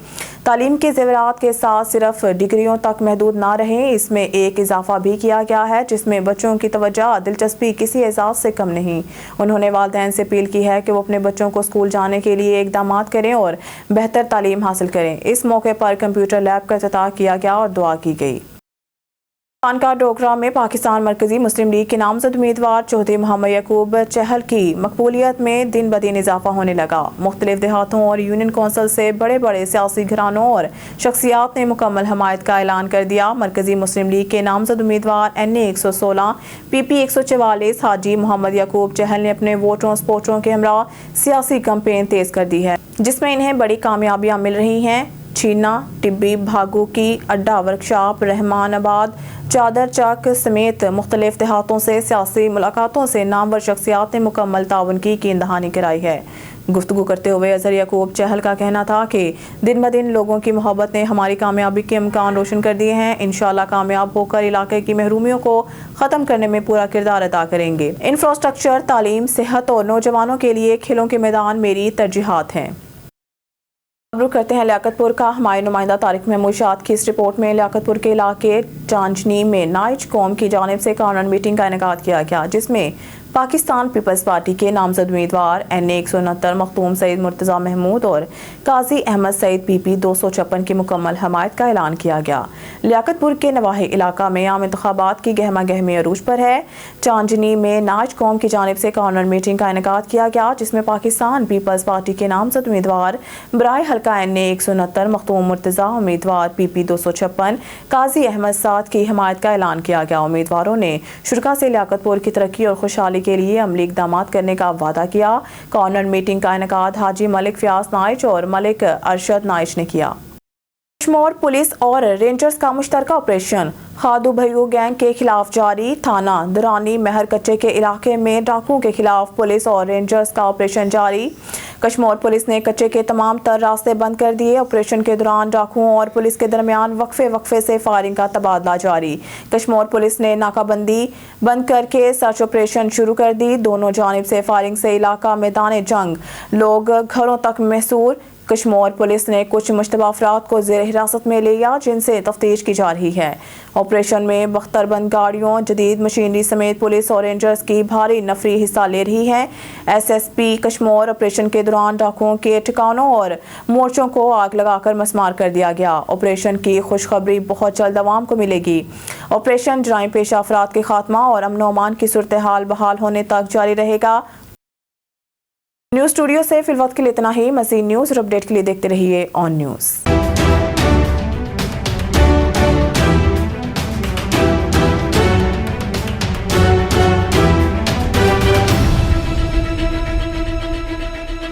तालीम के ज़ेवरात के साथ सिर्फ डिग्रियों तक महदूद ना रहे, इसमें एक इजाफा भी किया गया है जिसमें बच्चों की तवज्जो दिलचस्पी किसी एजाज से कम नहीं। उन्होंने वालिदैन से अपील की है कि वो अपने बच्चों को स्कूल जाने के लिए इकदाम करें और बेहतर तालीम हासिल करें। इस मौके पर कंप्यूटर लैब का इफ्तिताह किया गया और दुआ की गई। खानका डोगरा में पाकिस्तान मरकजी मुस्लिम लीग के नामजद उम्मीदवार चौधरी मोहम्मद याकूब चहल की मकबूलियत में दिन ब दिन इजाफा होने लगा। मुख्तलिफ देहातों और यूनियन कौंसिल से बड़े बड़े सियासी घरानों और शख्सियात ने मुकम्मल हमायत का ऐलान कर दिया। मरकजी मुस्लिम लीग के नामजद उम्मीदवार NA 116 PP 144 हाजी मोहम्मद याकूब चहल ने अपने वोटरों सपोर्टरों के हमरा सियासी कैंपेन तेज कर दी है, जिसमें इन्हें बड़ी कामयाबियां मिल रही हैं। छीना, टिब्बी, भागू की अड्डा वर्कशॉप, रहमानाबाद, चादर चक समेत मुख्तलिफ देहातों से सियासी मुलाकातों से नामवर शख्सियात ने मुकम्मल ताउन की कीन-दहानी कराई है। गुफ्तगू करते हुए अजहर याकूब चहल का कहना था कि दिन ब दिन लोगों की मोहब्बत ने हमारी कामयाबी के इम्कान रोशन कर दिए हैं। इंशाल्लाह कामयाब होकर इलाके की महरूमियों को ख़त्म करने में पूरा किरदार अदा करेंगे। इंफ्रास्ट्रक्चर, तालीम, सेहत और नौजवानों के लिए खेलों के मैदान मेरी तरजीहात हैं। रुख करते हैं लियाकतपुर का। हमारे नुमाइंदा तारिक महमूद शाद की इस रिपोर्ट में लियाकतपुर के इलाके चांचनी में नाइच कौम की जानिब से कॉर्नर मीटिंग का इनेकाद किया गया, जिसमें पाकिस्तान पीपल्स पार्टी के नामजद उम्मीदवार NA 169 मखदूम सईद मुर्तज़ा महमूद और काजी अहमद सईद PP 256 की मुकम्मल हमायत का ऐलान किया गया। लियाकतपुर के नवाही इलाका में आम इंतखाबात की गहमा गहमी अरूज पर है। चांचनी में नाच कौम की जानिब से कॉर्नर मीटिंग का इनेकाद किया गया, जिसमें पाकिस्तान पीपल्स पार्टी के नामजद उम्मीदवार बराए हल्का NA 169 मखदूम मुर्तज़ा, उम्मीदवार PP 256 काजी अहमद साद की हमायत का ऐलान किया गया। उम्मीदवारों ने शुरा से लियाकतपुर की तरक्की और खुशहाली के लिए अमली इक़दामात करने का वादा किया। कॉर्नर मीटिंग का इनेकाद हाजी मलिक फयाज नाइच और मलिक अरशद नाइच ने किया। कश्मीर पुलिस और रेंजर्स का मुश्तरका ऑपरेशन खादू भैयू गैंग के खिलाफ जारी। थाना दुरानी महर कच्चे के इलाके में डाकुओं के खिलाफ पुलिस और रेंजर्स का ऑपरेशन जारी। कश्मीर पुलिस ने कच्चे के तमाम तर रास्ते बंद कर दिए। ऑपरेशन के दौरान डाकुओं और पुलिस के दरमियान वक्फे से फायरिंग का तबादला जारी। कश्मीर पुलिस ने नाकाबंदी बंद करके सर्च ऑपरेशन शुरू कर दी। दोनों जानिब से फायरिंग से इलाका मैदान जंग, लोग घरों तक महसूर। कश्मीर पुलिस ने कुछ मुश्तबा अफराद को ज़ेर हिरासत में लिया, जिनसे तफ्तीश की जा रही है। ऑपरेशन में बख्तरबंद गाड़ियों, जदीद मशीनरी समेत पुलिस और रेंजर्स की भारी नफरी हिस्सा ले रही है। SSP कश्मीर ऑपरेशन के दौरान डाकुओं के ठिकानों और मोर्चों को आग लगाकर मस्मार कर दिया गया। ऑपरेशन की खुशखबरी बहुत जल्द अवाम को मिलेगी। ऑपरेशन जराइम पेशा अफराद के खात्मा और अमन अमान की सूरत हाल बहाल होने तक जारी रहेगा। न्यूज़ स्टूडियो से फिलहाल के लिए इतना ही। मज़ीद न्यूज़ और अपडेट के लिए देखते रहिए ऑन न्यूज़।